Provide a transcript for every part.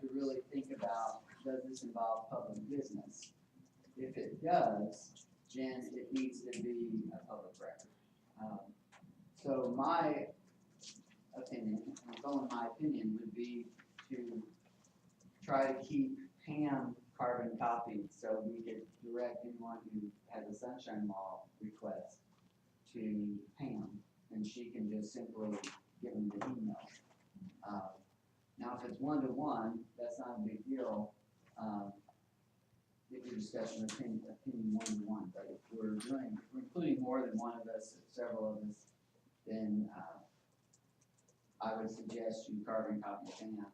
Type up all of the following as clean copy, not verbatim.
to really think about, does this involve public business? If it does, then it needs to be a public record. So my opinion, and it's only my opinion, would be to try to keep Pam carbon copied so we could direct anyone who has a sunshine law request to Pam, and she can just simply give them the email. Now, if it's one-to-one, that's not a big deal. If you're discussing opinion one-to-one, but if we're including more than one of us, several of us, then I would suggest you carbon copy Pam.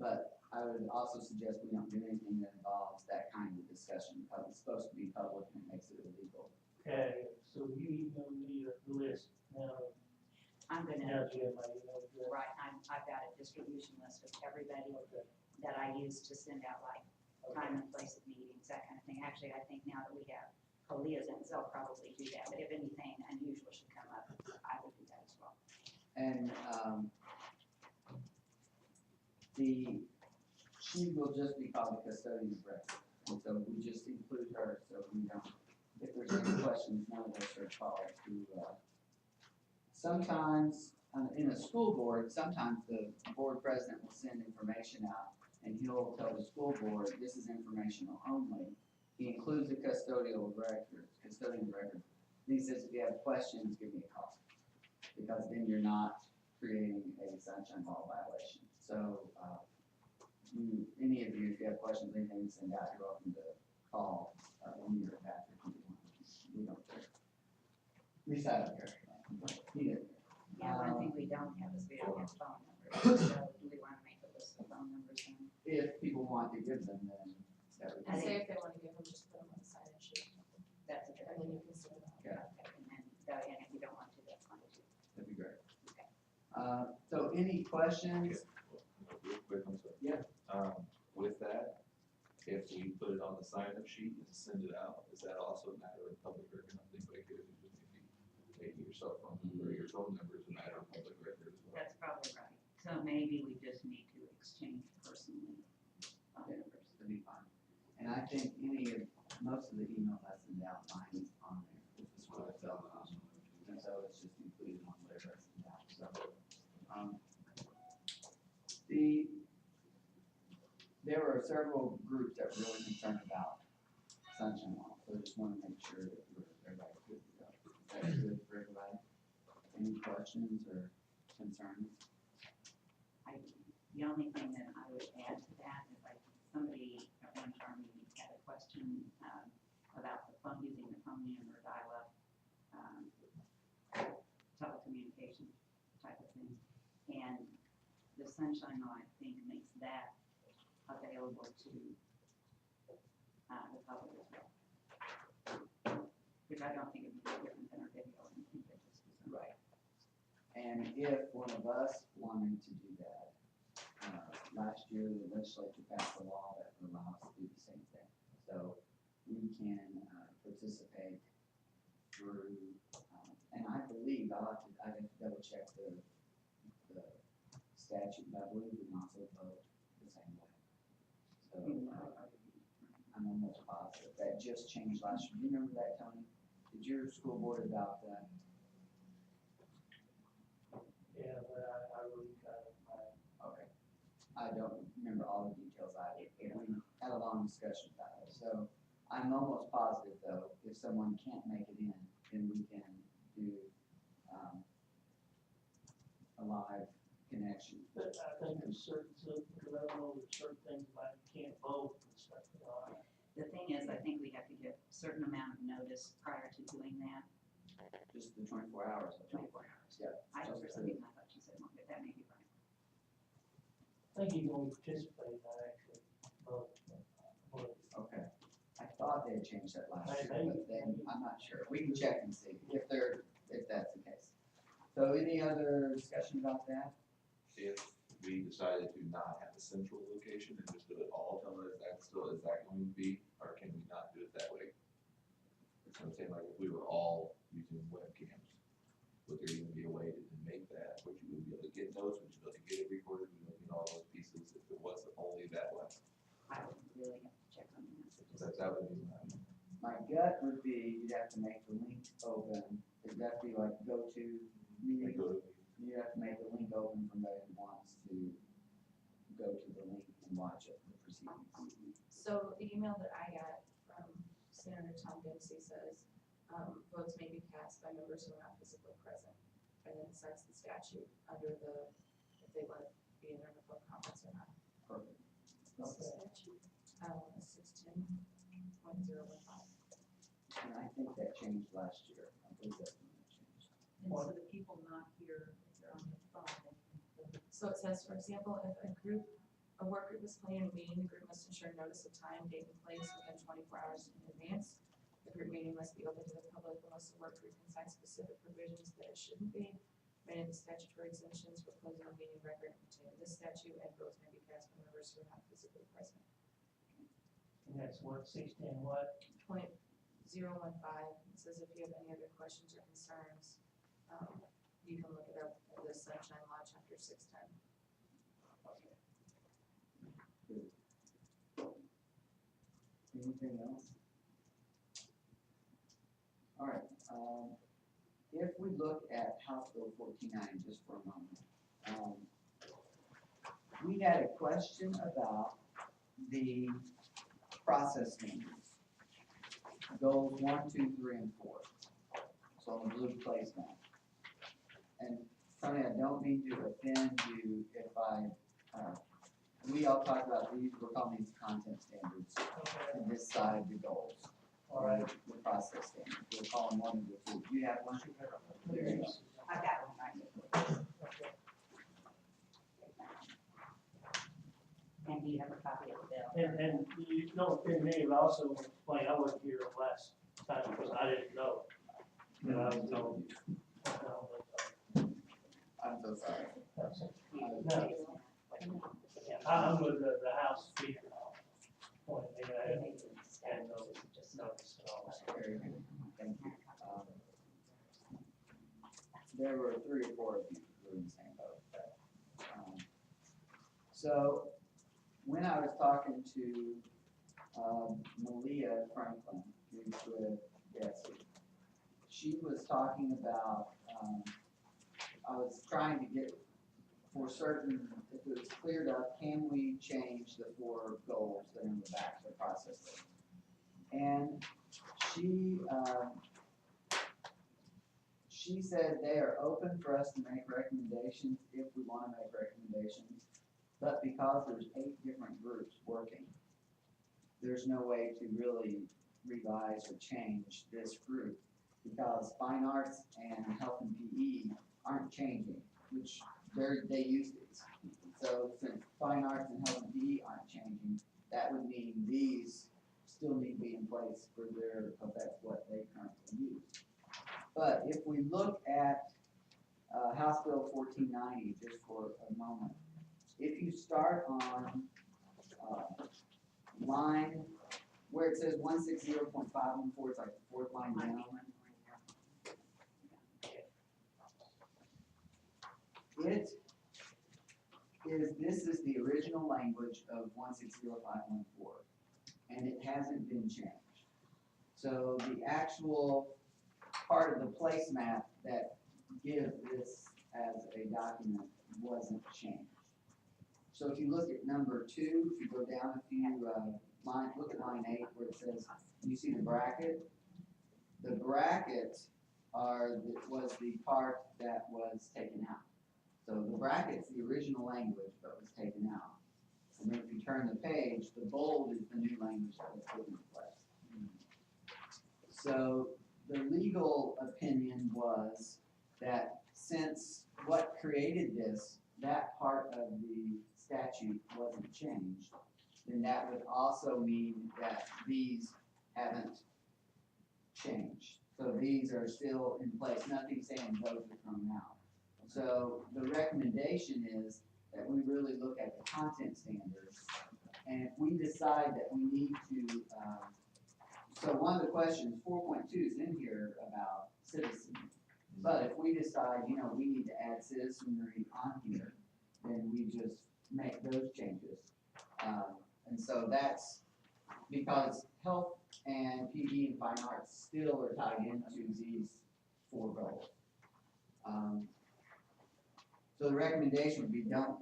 But I would also suggest we don't do anything that involves that kind of discussion because it's supposed to be public and it makes it illegal. Okay, so you email me the list now. I'm gonna, Now, do you have my email address? right, I've got a distribution list of everybody that I use to send out like time and place of meetings, that kind of thing. Actually, I think now that we have co-liaisons, they'll probably do that, but if anything unusual should come up, I would do that as well. And she will just be called the custodian of record. And so we just include her so we don't, if there's any questions, none of us are called to, sometimes in a school board, sometimes the board president will send information out and he'll tell the school board, this is informational only. He includes the custodian of record. He says, if you have questions, give me a call. Because then you're not creating a sunshine law violation. So, any of you, if you have questions, anything to send out, you're welcome to call me or Patrick. We don't care. At least I don't care. He doesn't care. Yeah, one thing we don't have is we don't have phone numbers, so do we wanna make a list of phone numbers then? If people want to give them, then that would I be. think- Say if they wanna give them, just put them on the sign and sheet, That's a good and then idea. you can send them out. Yeah. And if you don't want to, that's fine too. That'd be great. Okay. So any questions? Real quick, I'm sorry. Yeah. With that, if we put it on the sign-up sheet and send it out, is that also a matter of public record? I think like if you maybe your cell phone number or your phone number is a matter of public record as well. That's probably right. So maybe we just need to exchange personally phone Yeah. numbers. That'd be fine. And I think most of the email I send out, mine is on there. This is what I felt on. And so it's just included on whatever I send out. So, there were several groups that were really concerned about sunshine law. So I just want to make sure that everybody's good to go. That's good for everybody. Any questions or concerns? The only thing that I would add to that is like somebody at one of our meetings had a question about the phone, using the phone in or dial-up telecommunication type of thing. And the sunshine law, I think, makes that available to the public as well. Which I don't think would be different than our video. I think that this is Right. And if one of us wanted to do that, last year the legislature passed a law that would allow us to do the same thing. So we can participate through, and I believe, I have to double check the statute, but I believe we can also vote the same way. So I'm almost positive. That just changed last year. Do you remember that, Tony? Did your school board adopt that? Yeah, but I really kind of, Okay. I don't remember all the details either. We had a long discussion about it. So I'm almost positive though, if someone can't make it in, then we can do a live connection. but I think there's certain, because I don't know, there's certain things like you can't vote and stuff, you know. The thing is, I think we have to give a certain amount of notice prior to doing that, Just the 24 hours. I think. 24 hours. Yeah. I just was the- thinking, I thought you said more, but that may be right. I think you can only participate, not actually vote. Okay. I thought they had changed that last I year, think- but then I'm not sure. We can check and see if that's the case. So any other discussion about that? If we decided to not have a central location and just do it all, tell us is that going to be, or can we not do it that way? So I'm saying, like, if we were all using webcams, would there even be a way to make that? Would you be able to get notes? Would you be able to get it recorded? Would you be able to get all those pieces if it was only that that would be My gut would be you'd have to make the link open. It'd have to be like go-to my, meeting. go to, You have to make the link open for anybody who wants to go to the link and watch it, the proceedings. So the email that I got from Senator Tom Dempsey says, votes may be cast by members who are not physically present. And then cites the statute under the, if they want to be in there in the public comments or not. Perfect. What's the statute? 610.015. And I think that changed last year. I believe that's when it changed. And so the people not here, if they're on the phone, they can. So it says, for example, if a work group is planning a meeting, the group must ensure notice of time, date, and place within 24 hours in advance. The group meeting must be open to the public unless the work group can cite specific provisions that it shouldn't be. Many of the statutory exemptions for closing a meeting record contain this statute, and votes may be cast by members who are not physically present. And that's what, 610 what? 0.015, it says if you have any other questions or concerns, you can look it up at the Sunshine Law, chapter 610. Anything else? All right, if we look at House Bill 1490 just for a moment, we had a question about the process standards. Goals 1, 2, 3, and 4. So on the blue placement. And Tony, I don't mean to offend you if we all talk about these, we're calling these content standards. Okay, And this side, the goals. all right. The process standards. We're calling one of the two. Do you have one? There you go. I've got one right here. Okay. And do you have a copy of the bill? And you don't offend me, but also explain, I wasn't here last time because I didn't know. That I was told. I'm so sorry. No, I'm with the House Speaker. Point, and just notice and all that. Very good. Thank you. There were 3 or 4 of you who were in the same boat. So when I was talking to Malia Franklin, who's with Bessie, she was talking about, I was trying to get for certain, if it was cleared up, can we change the 4 goals that are in the back of the process list? And she said they are open for us to make recommendations if we want to make recommendations, but because there's 8 different groups working, there's no way to really revise or change this group because fine arts and health and PE aren't changing, which they use these. So since fine arts and health and PE aren't changing, that would mean these still need to be in place for because that's what they currently use. But if we look at House Bill 1490 just for a moment, if you start on line where it says 160.514, it's like the 4th line down. This is the original language of 160.514, and it hasn't been changed. So the actual part of the placemat that gives this as a document wasn't changed. So if you look at number 2, if you go down a few lines, look at line 8 where it says, you see the bracket? The bracket was the part that was taken out. So the bracket's the original language but was taken out. And then if you turn the page, the bold is the new language that was put in place. So the legal opinion was that since what created this, that part of the statute wasn't changed, then that would also mean that these haven't changed. So these are still in place, nothing saying those are thrown out. So the recommendation is that we really look at the content standards, and if we decide that we need to, so one of the questions, 4.2 is in here about citizenry. But if we decide, we need to add citizenry on here, then we just make those changes. And so that's because health and PE and fine arts still are tied into these four goals. So the recommendation would be don't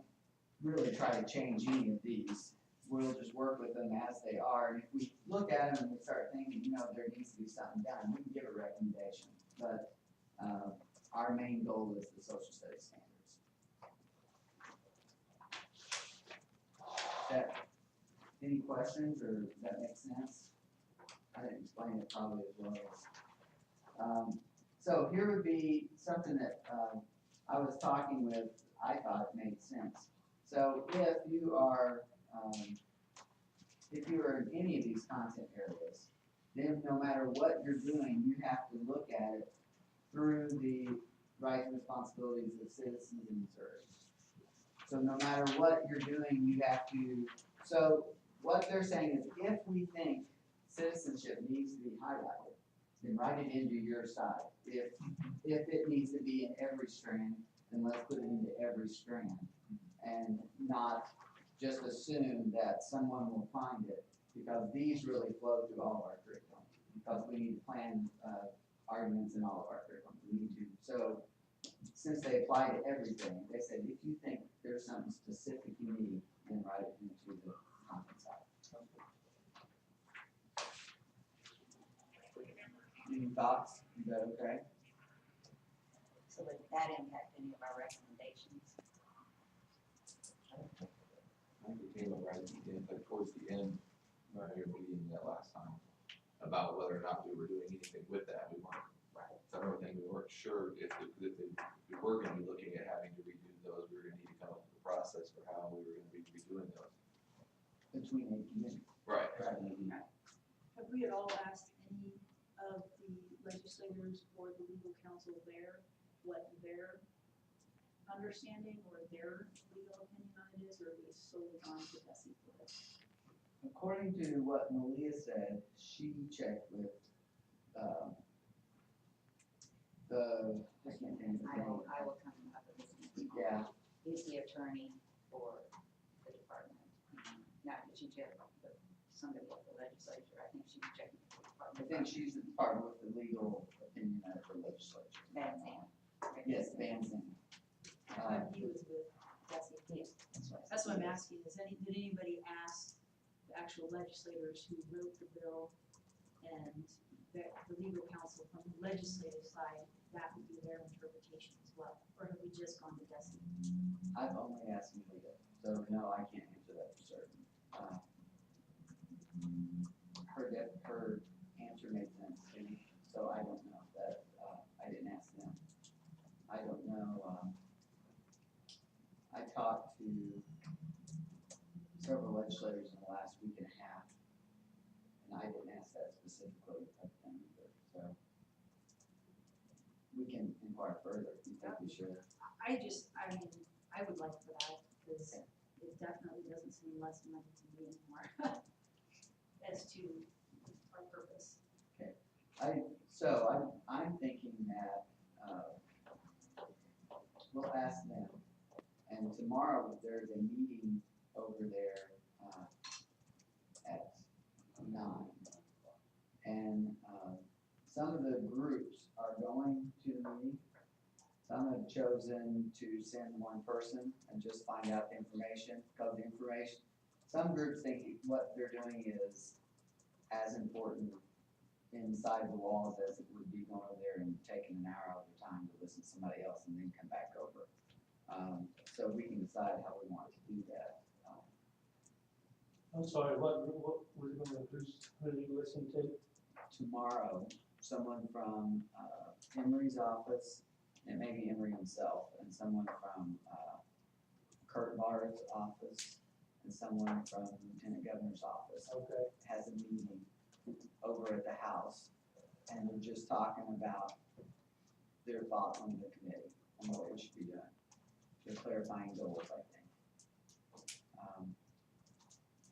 really try to change any of these. We'll just work with them as they are, and if we look at them and we start thinking, there needs to be something done, we can give a recommendation. But, our main goal is the social studies standards. Any questions, or does that make sense? I didn't explain it probably as well as. So here would be something that, I was talking with, I thought it made sense. So if you are in any of these content areas, then no matter what you're doing, you have to look at it through the rights and responsibilities of citizens in Missouri. So no matter what you're doing, you have to, so what they're saying is if we think citizenship needs to be highlighted, then write it into your side. If it needs to be in every strand, then let's put it into every strand and not just assume that someone will find it, because these really flow through all of our curriculum, because we need to plan arguments in all of our curriculum. We need to. So since they apply to everything, they said if you think there's something specific you need, then write it into the content side. Any thoughts? Is that okay? So would that impact any of our recommendations? I think we came up right at the end, but towards the end, our meeting that last time, about whether or not we were doing anything with that. We weren't, so I don't think we weren't sure if we were gonna be looking at having to redo those, we were gonna need to come up with a process for how we were gonna be redoing those. Between 18 and Right. Have we at all asked any of the legislators or the legal counsel there what their understanding or their legal opinion on it is, or have we solely gone to Bessie for this? According to what Malia said, she checked with I can't think of his I name. will come up with this. Yeah, He's the attorney for the department. Not that she checked, but somebody at the legislature, I think she's checking with the I department. think she's the department with the legal opinion of the legislature. Van Zandt. Yes, Van Zandt. He was with Bessie. Yes, that's what I said. That's what I'm asking, did anybody ask the actual legislators who wrote the bill and the legal counsel from the legislative side, that would be their interpretation as well? Or have we just gone to Bessie? I've only asked Malia, so no, I can't answer that for certain. Her answer made sense to me, so I don't know that, I didn't ask them. I don't know, I talked to several legislators in the last week and a half, and I didn't ask that specifically of them either, so. We can inquire further if you think we should. I would like for that, because it definitely doesn't seem less money to me anymore as to our purpose. I'm thinking that, we'll ask them, and tomorrow there's a meeting over there, at 9. And, some of the groups are going to the meeting. Some have chosen to send one person and just find out the information, because the information, some groups think what they're doing is as important inside the walls as it would be going over there and taking an hour out of your time to listen to somebody else and then come back over. So we can decide how we want to do that. I'm sorry, what was it gonna, who did you listen to? Tomorrow, someone from Emery's office, and maybe Emery himself, and someone from Kurt Barr's office, and someone from the Lieutenant Governor's office Okay, has a meeting over at the House, and they're just talking about their thoughts on the committee, and what we should be doing. They're clarifying goals, I think.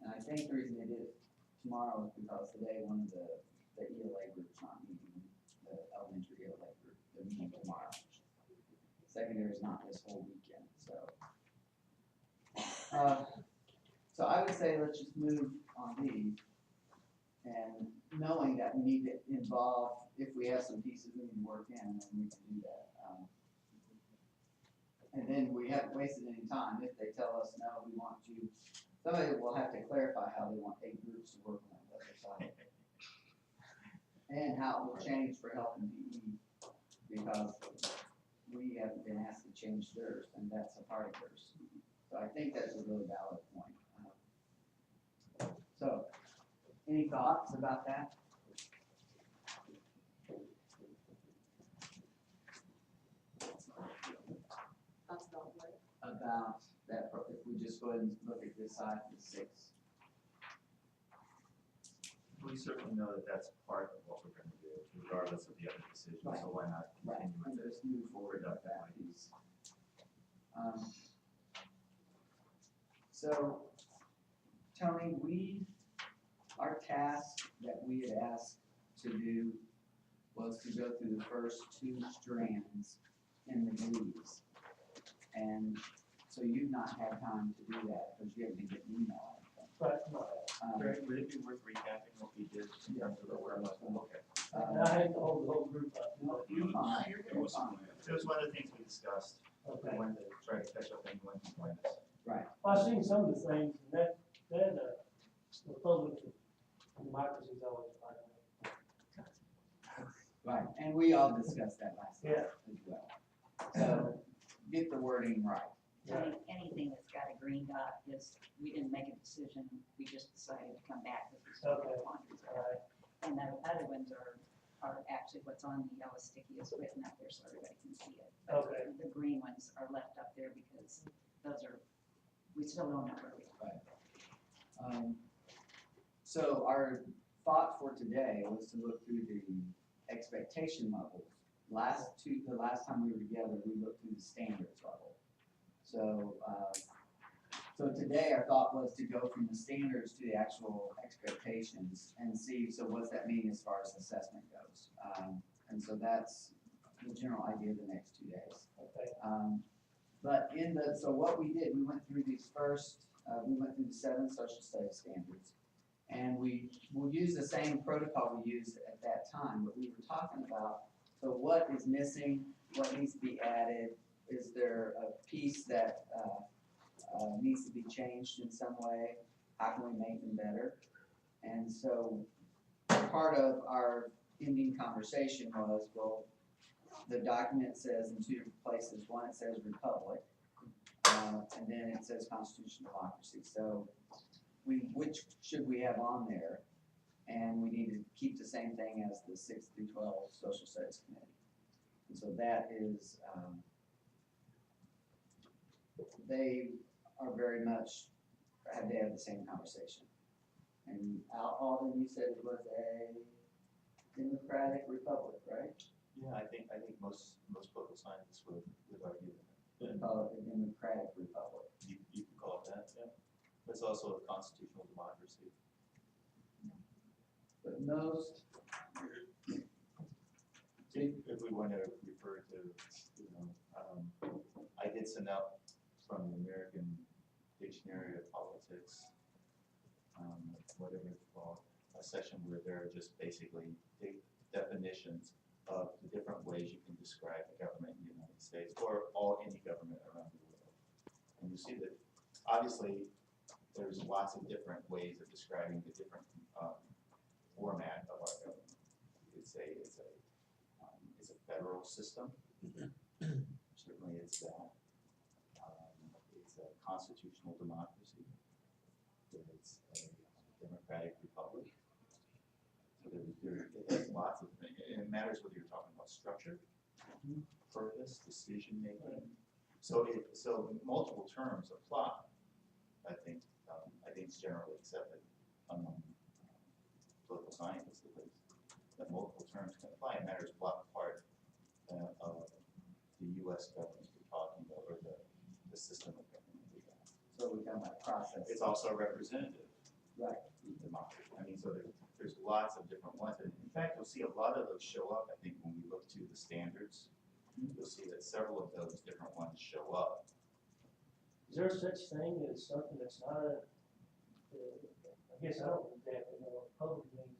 And I think the reason they did it tomorrow is because today one of the ELA group's not meeting, the elementary ELA group, they're meeting tomorrow. Secondary is not this whole weekend, so. So I would say let's just move on these. And knowing that we need to involve, if we have some pieces we need to work in, then we can do that. And then we haven't wasted any time. If they tell us, no, we want you, somebody will have to clarify how they want 8 groups to work on the other side. And how it will change for health and PE, because we haven't been asked to change theirs, and that's a part of theirs. So I think that's a really valid point. So, any thoughts about that? That's about what. About that, if we just go ahead and look at this side of the 6. We certainly know that that's part of what we're gonna do, regardless of the other decisions, so why not Right, continue and with it? just move forward with that piece. So, Tony, our task that we had asked to do was to go through the first 2 strands in the leaves. And so you've not had time to do that because you haven't get an email. Right, no, Greg, would it be worth recapping what we did in terms of the work? Okay. and I hate to hold the whole group up. No, you're fine, It you're was fine. one of the things we discussed, we Okay. wanted to try to catch up anyone who joined us. Right, Well, I've seen some of the things, and that, Republican democracy's always like right, and we all discussed that last night Yeah. as well. So, get the wording right. that. Anything that's got a green dot is, we didn't make a decision, we just decided to come back with these two Okay. quandaries. All right, And the other ones are actually what's on the yellow sticky is written up there so everybody can see it. But Okay. The green ones are left up there because those are, we still don't know where we are. So our thought for today was to look through the expectation levels. The last time we were together, we looked through the standards level. So, so today our thought was to go from the standards to the actual expectations and see, so what's that mean as far as assessment goes? And so that's the general idea of the next 2 days. okay, But so what we did, we went through these first, we went through the 7 social studies standards. And we will use the same protocol we used at that time, but we were talking about, so what is missing, what needs to be added? Is there a piece that needs to be changed in some way? How can we make them better? And so part of our ending conversation was, well, the document says in 2 different places. One, it says republic, and then it says constitutional democracy. So which should we have on there? And we need to keep the same thing as the 6 through 12 social studies committee. And so that is, they are very much, they have the same conversation. And Alden, you said it was a democratic republic, right? Yeah, I think most political scientists would argue that. Call it a democratic republic. You can call it that, yeah. But it's also a constitutional democracy. But most, If we want to refer to, I did send out from the American Dictionary of Politics, whatever it's called, a section where there are just basically definitions of the different ways you can describe the government in the United States or any government around the world. And you see that obviously there's lots of different ways of describing the different format of our government. It's a federal system. Certainly it's that. It's a constitutional democracy. It's a democratic republic. So it has lots of things. It matters whether you're talking about structure, purpose, decision making. So multiple terms apply. I think it's generally accepted among political scientists at least, that multiple terms can apply. It matters what part of the U.S. government you're talking about, or the system of government we have. so we got that process. It's also representative Right. democracy. I mean, so there's lots of different ones. And in fact, you'll see a lot of those show up, I think, when we look to the standards. You'll see that several of those different ones show up. is there such thing as something that's not I guess I don't exactly know what public means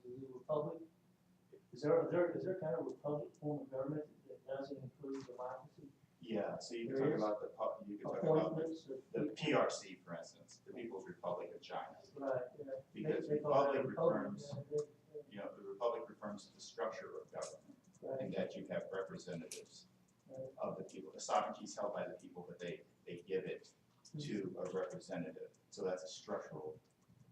Is there kind of a public form of government that doesn't include democracy? Yeah, so you can There talk is. about you can talk about Appointments of the people. PRC, for instance, the People's Republic of China. Right, yeah. Because They call that a republic republic, refers, you know, the republic refers to the structure of government, Right, and that you have representatives right. of the people. The sovereignty is held by the people, but they give it to a representative. So that's a structural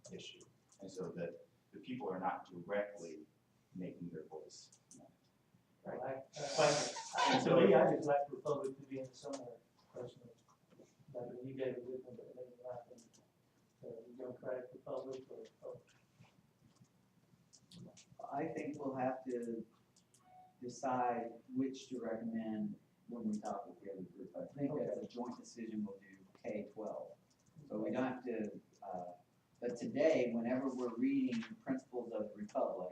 issue. And so that the people are not directly making their voice known. Right. And To so- me, I just like the republic to be in somewhere, personally. Like, you gave a good one, but maybe not in the Democratic Republic or. I think we'll have to decide which to recommend when we talk with the other group. I think that's a joint decision we'll do K-12. So we don't have to, but today, whenever we're reading Principles of the Republic,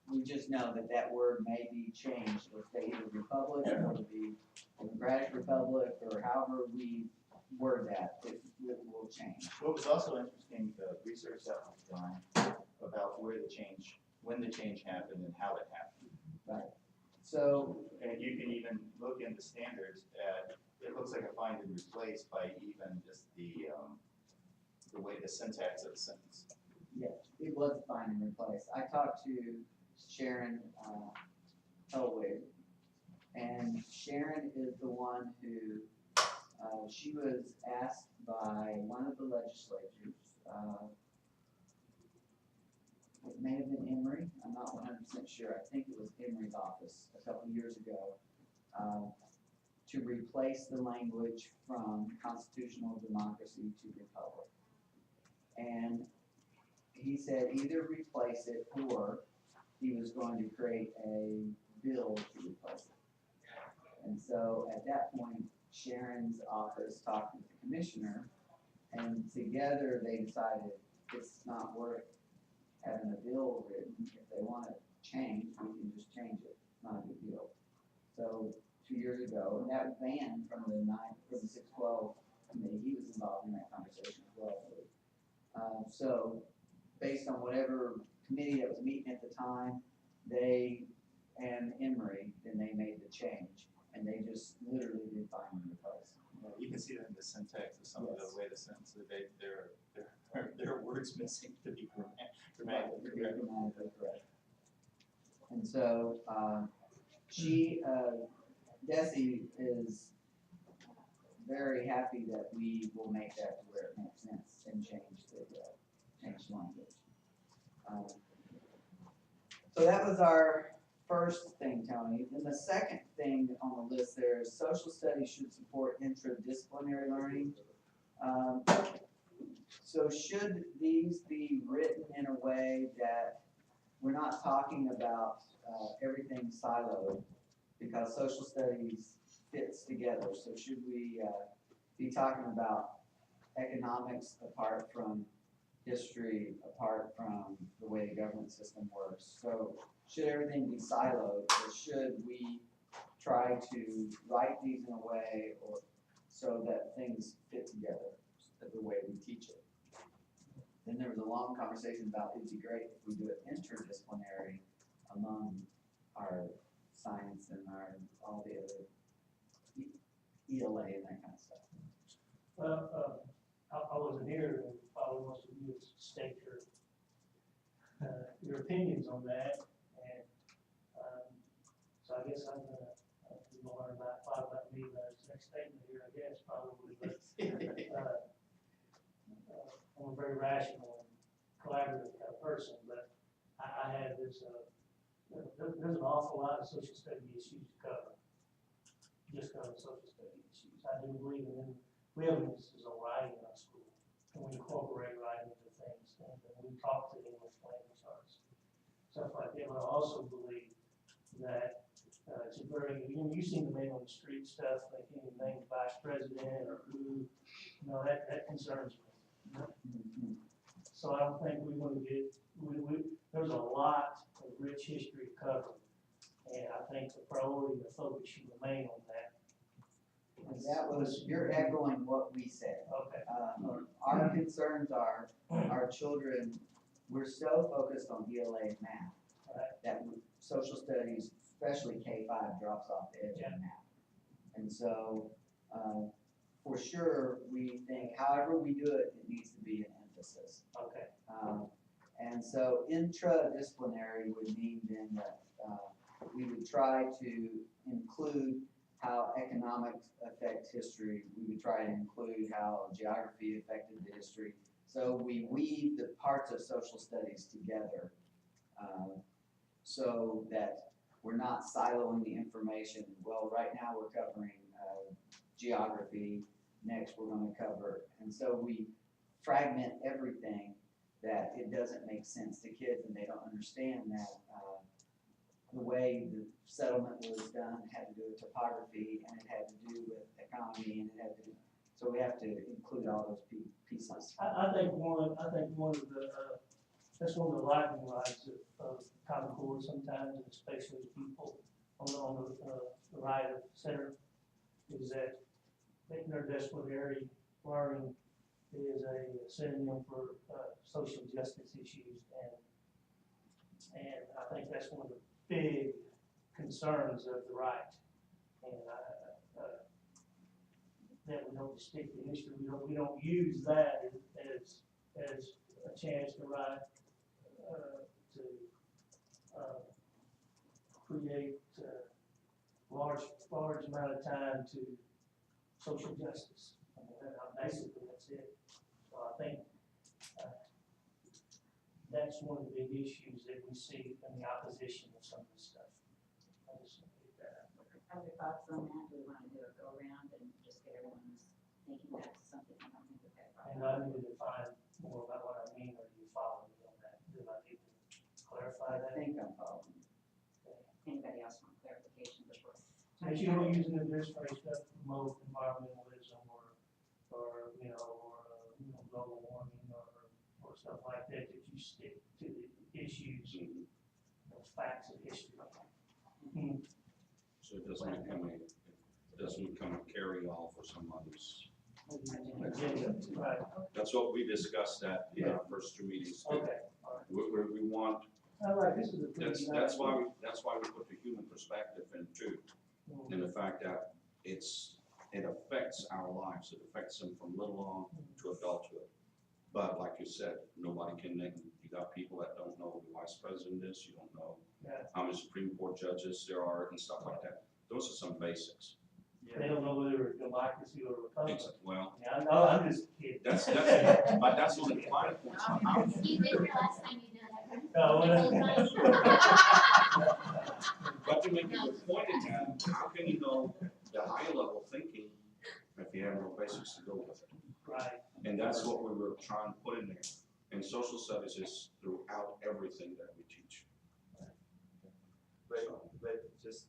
we just know that that word may be changed, to say either republic or to be democratic republic, or however we word that, it will change. What was also interesting, the research that was done about when the change happened and how it happened. So, And you can even look in the standards at, it looks like a find and replace by even just the way the syntax of the sentence. yeah, it was find and replace. I talked to Sharon, Elway, and Sharon is the one who, she was asked by one of the legislatures, it may have been Emory, I'm not 100% sure, I think it was Emory's office a couple years ago, to replace the language from constitutional democracy to republic. And he said either replace it or he was going to create a bill to replace it. And so at that point, Sharon's office talked with the commissioner, and together they decided it's not worth having a bill written. If they want to change, we can just change it, not a big deal. So 2 years ago, and that was banned from the 612 committee, he was involved in that conversation as well. So based on whatever committee that was meeting at the time, they and Emory, then they made the change, and they just literally did find and replace. You can see that in the syntax of some of Yes. the way the sentence, there are words missing to be grammatically correct. Grammatically correct. And so, Desi is very happy that we will make that to where it makes sense and change language. So that was our first thing, Tony. Then the second thing on the list there is social studies should support interdisciplinary learning. So should these be written in a way that we're not talking about everything siloed, because social studies fits together? So should we be talking about economics apart from history, apart from the way the government system works? So should everything be siloed, or should we try to write these in a way or so that things fit together, the way we teach it? Then there was a long conversation about it'd be great if we do it interdisciplinary among our science and all the other ELA and that kind of stuff. Well, I wasn't here, and probably most of you state your opinions on that, and, so I guess I'm gonna, learn a lot about me, that's next statement here, I guess, probably, but, I'm a very rational and collaborative kind of person, but I have this, there's an awful lot of social study issues to cover. Just cover social study issues. I do believe in, we have emphasis on writing in our school, and we incorporate writing into things, and we talk to English language arts, stuff like that. But I also believe that it's a very, you've seen the man on the street stuff, like any named vice president or who, that concerns me. So I don't think we want to get, there's a lot of rich history to cover. And I think the priority and the focus should remain on that. And that was, you're echoing what we said. Okay. Our concerns are our children, we're so focused on ELA and math Right. that social studies, especially K-5, drops off the edge of the map. And so, for sure, we think however we do it, it needs to be an emphasis. Okay, And so intradisciplinary would mean then that we would try to include how economics affect history. We would try to include how geography affected the history. So we weave the parts of social studies together so that we're not siloing the information. Well, right now we're covering geography. Next we're going to cover. And so we fragment everything that it doesn't make sense to kids and they don't understand that the way the settlement was done had to do with topography and it had to do with economy and it had to do, so we have to include all those pieces. I think one of the, that's one of the lightning rods of Common Core sometimes, and especially the people on the right of center, is that interdisciplinary learning is a synonym for social justice issues, and I think that's one of the big concerns of the right, and that we don't just stick to history, we don't use that as a chance to write, to create large amount of time to social justice. I mean, basically, that's it. So I think that's one of the big issues that we see in the opposition of some of this stuff. I just want to get that out there. Other thoughts on that? Do we want to do a go around and just get everyone's thinking back to something? I don't think we've had And I need to define more about what I mean, or do you follow me on that? Do I need to clarify I that? think I'm following. Anybody else want clarification before? But you don't use it in this phrase, stuff, promote environmentalism or global warming or stuff like that, that you stick to the issues, the facts of history. So it doesn't become a carry-all for somebody's, Agenda, right, that's what we discussed at our first two meetings. too. okay, all right. We want, I like, this is a pretty nice. that's why we put the human perspective in too. And the fact that it affects our lives, it affects them from little on to adulthood. But like you said, nobody can name, you got people that don't know who the vice president is, you don't know Yeah. how many Supreme Court judges there are and stuff like that. Those are some basics. They don't know whether it's democracy or Republican. Well, Yeah, I know, I'm just kidding. but that's one of the finer points. You did your last time you did it. No, But to make a good point in that, how can you know the high level thinking if you have no basics to go with it? Right. And that's what we were trying to put in there. And social studies is throughout everything that we teach. But just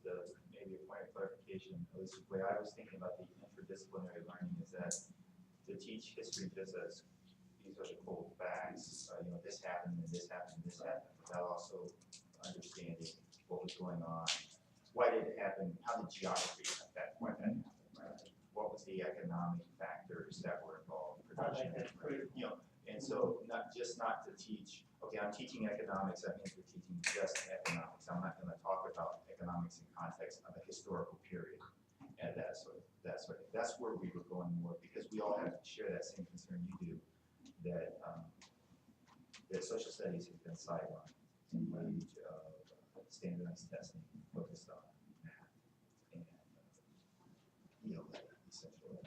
maybe a point of clarification, at least the way I was thinking about the interdisciplinary learning is that to teach history just as these are the cold facts, this happened and this happened and this happened, without also understanding what was going on, why did it happen, how did geography affect why that happened, right? What was the economic factors that were involved in I production? think that's critical. And so not to teach, okay, I'm teaching economics, that means we're teaching just economics. I'm not gonna talk about economics in context of a historical period and that sort of thing. That's where we were going more, because we all have to share that same concern you do, that social studies has been sidelined in the age of standardized testing focused on math and essentially.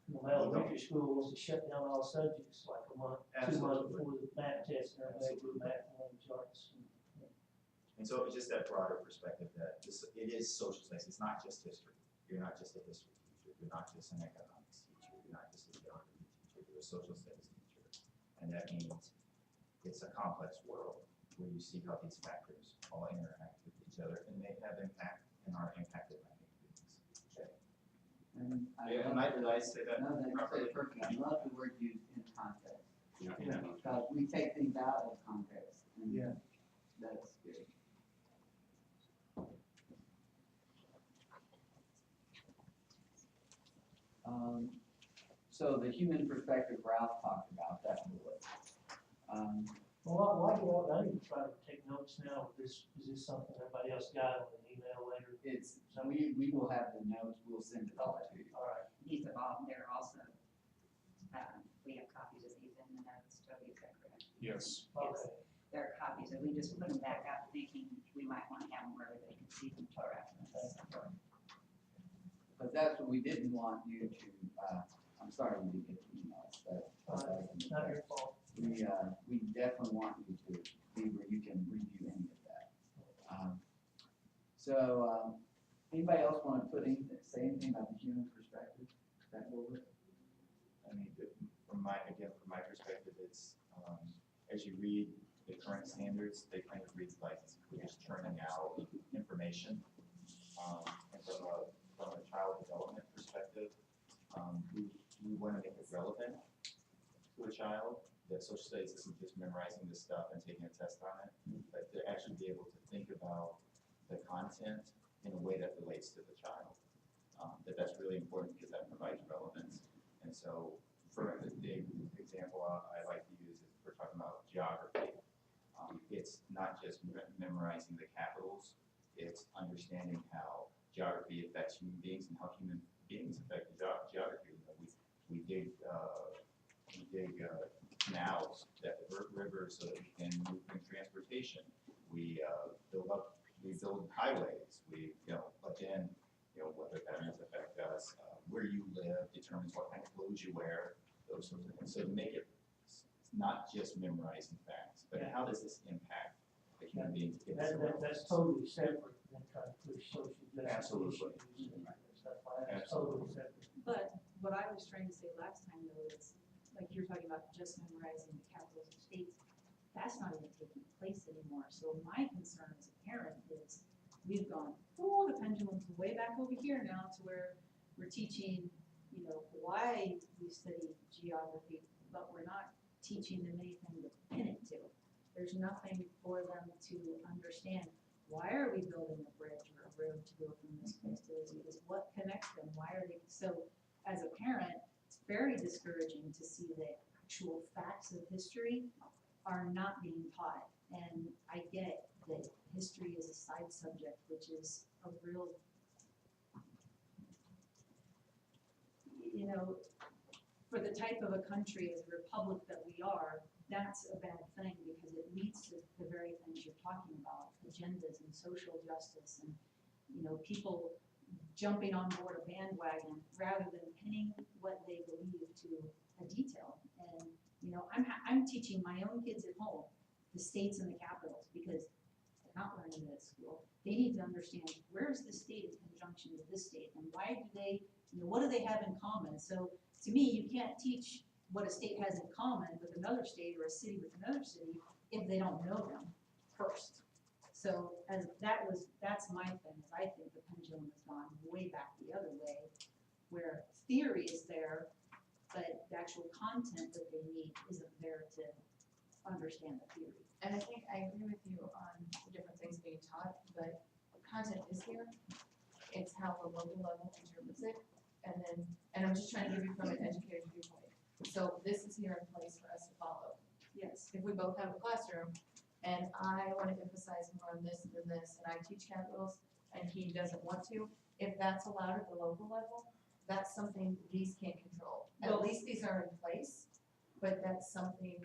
Well, elementary school wants to shut down all subjects like a month, 2 months before the math test, and everybody do math and language arts. And so it's just that broader perspective that it is social studies. It's not just history. You're not just a history teacher. You're not just an economics teacher. You're not just a geography teacher. You're a social studies teacher. And that means it's a complex world where you see how these factors all interact with each other and they have impact and are impacted by human beings. Okay. And Did I say that No, that's properly? perfect. I love the word used in context. Yeah. Because we take things out of context. And Yeah. that's good. So the human perspective Ralph talked about, that bullet. Well, why do I need to try to take notes now? Is this something everybody else got on an email later? We will have the notes, we'll send it all to you. All right. These have all, they're also, we have copies of these in the notes, Toby, is that correct? Yes. Okay. There are copies, and we just put them back up thinking we might want to have them where everybody can see them for reference. But that's what we didn't want you to, I'm sorry we didn't get the emails, but. Not your fault. We definitely want you to be where you can review any of that. Anybody else want to say anything about the human perspective? That will work? I mean, from my perspective, it's, as you read the current standards, they kind of read like we're just churning out information. And from a child development perspective, we want to make it relevant to a child. That social studies isn't just memorizing this stuff and taking a test on it, but to actually be able to think about the content in a way that relates to the child. That's really important because that provides relevance. And so, for the example I like to use is we're talking about geography. It's not just memorizing the capitals, it's understanding how geography affects human beings and how human beings affect geography. You know, we dig canals that divert rivers so that we can move in transportation. We build highways. But then, weather patterns affect us. Where you live determines what kind of clothes you wear. Those sorts of things. So to make it not just memorizing facts, but how does this impact the human beings? That's totally separate than trying to push social justice. Absolutely. issues and stuff like that. That's totally separate. But what I was trying to say last time though is, like you're talking about just memorizing the capitals of states, that's not even taking place anymore. So my concern as a parent is we've gone, the pendulum's way back over here now to where we're teaching, why we study geography, but we're not teaching them anything to pin it to. There's nothing for them to understand. Why are we building a bridge or a road to go from this place to this place? What connects them? Why are they? So as a parent, it's very discouraging to see that actual facts of history are not being taught. And I get that history is a side subject, which is a real, for the type of a country as a republic that we are, that's a bad thing because it leads to the very things you're talking about, agendas and social justice and, people jumping on board a bandwagon rather than pinning what they believe to a detail. And, I'm teaching my own kids at home the states and the capitals because they're not learning it at school. They need to understand where's the state in conjunction with this state and why do they, what do they have in common? So to me, you can't teach what a state has in common with another state or a city with another city if they don't know them first. So that's my thing, is I think the pendulum has gone way back the other way, where theory is there, but the actual content that they need isn't there to understand the theory. And I think I agree with you on the different things being taught, but content is here. It's how the local level interprets it. And I'm just trying to give you from an educator's viewpoint. So this is here in place for us to follow. Yes. If we both have a classroom and I want to emphasize more on this than this, and I teach capitals and he doesn't want to, if that's allowed at the local level, that's something these can't control. At least these are in place, but that's something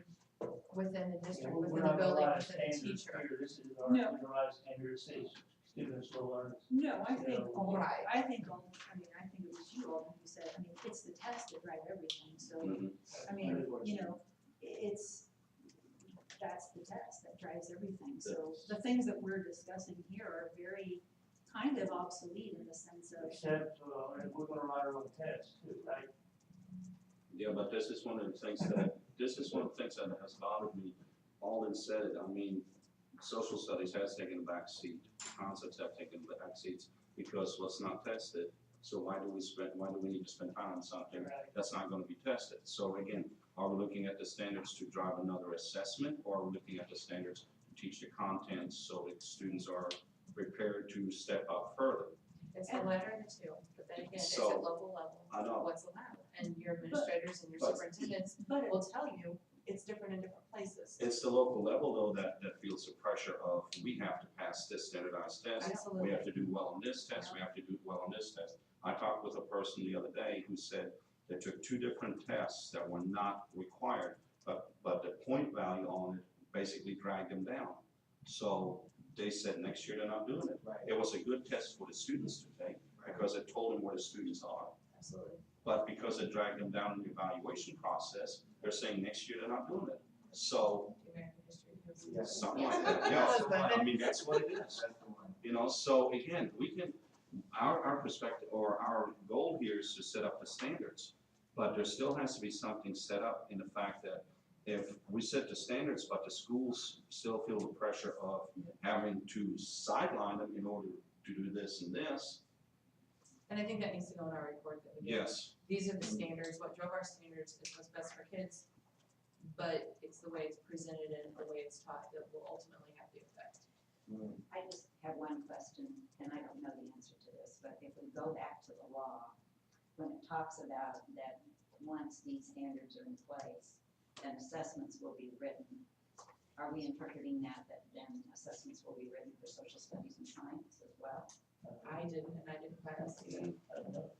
within the district, We're within the not gonna building, write within the standards teacher. here. This is our No. revised standard, says students will learn. No, I think, Right. I think it was you all who said, it's the test that drive everything, so, that's the test that drives everything, so the things that we're discussing here are very kind of obsolete in the sense of. Except, and we're gonna write our own test too, right? Yeah, but this is one of the things that has bothered me. Alden said it, social studies has taken a back seat, concepts have taken back seats because what's not tested. So why do we need to spend time on something that's not gonna be tested? So again, are we looking at the standards to drive another assessment, or are we looking at the standards to teach the content so that students are prepared to step up further? It's the latter of the two, but then again, it's So, at local level, I know. what's allowed, and your administrators and your but- superintendents But will tell you it's different in different places. It's the local level though that feels the pressure of, we have to pass this standardized test. Absolutely. We have to do well on this test, we have to do well on this test. I talked with a person the other day who said they took 2 different tests that were not required, but the point value on it basically dragged them down. So they said next year they're not doing it. Right. It was a good test for the students to take because it told them where the students are. Absolutely. But because it dragged them down in the evaluation process, they're saying next year they're not doing it. So American history. Yeah. something like that, yeah, I mean, that's what it is. You know, so again, we can, our perspective, or our goal here is to set up the standards. But there still has to be something set up in the fact that if we set the standards, but the schools still feel the pressure of having to sideline them in order to do this and this, And I think that needs to go in our report that we get. yes. These are the standards, what drove our standards is what's best for kids, but it's the way it's presented and the way it's taught that will ultimately have the effect. I just have one question, and I don't know the answer to this, but if we go back to the law, when it talks about that once these standards are in place, then assessments will be written. Are we interpreting that then assessments will be written for social studies and science as well? I didn't, and I didn't quite see that.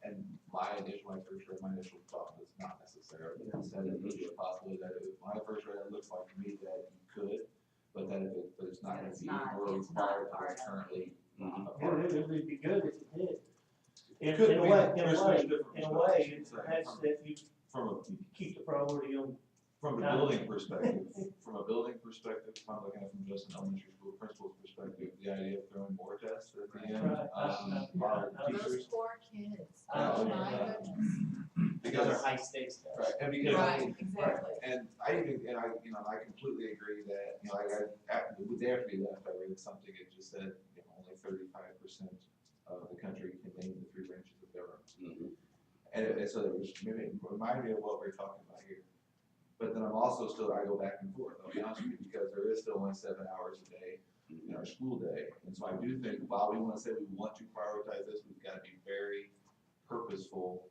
And my initial thought was not necessarily, it said it would be a possibility that if my first read, it looks like to me that you could, but that but it's not But gonna it's be not- more it's not required part than of currently. Mhm. a part of it. It would be good if it did. It could In a be, way, there's different in a way, perspectives, that's that you From a, keep the priority on. from a building perspective, if I'm looking at it from just an elementary school principal's perspective, the idea of throwing more tests at the end, Right. our Those teachers. poor kids, Oh, my yeah. goodness. Because they're high stakes tests. Right, and because. Right, exactly. And I even, and I completely agree that, they have to be left, I read something, it just said, only 35% of the country can name the 3 branches of government. Mhm. And so it was, maybe it reminded me of what we're talking about here. But then I'm also I go back and forth, I'll be honest with you, because there is still only 7 hours a day in our school day. And so I do think, while we want to say we want to prioritize this, we've got to be very purposeful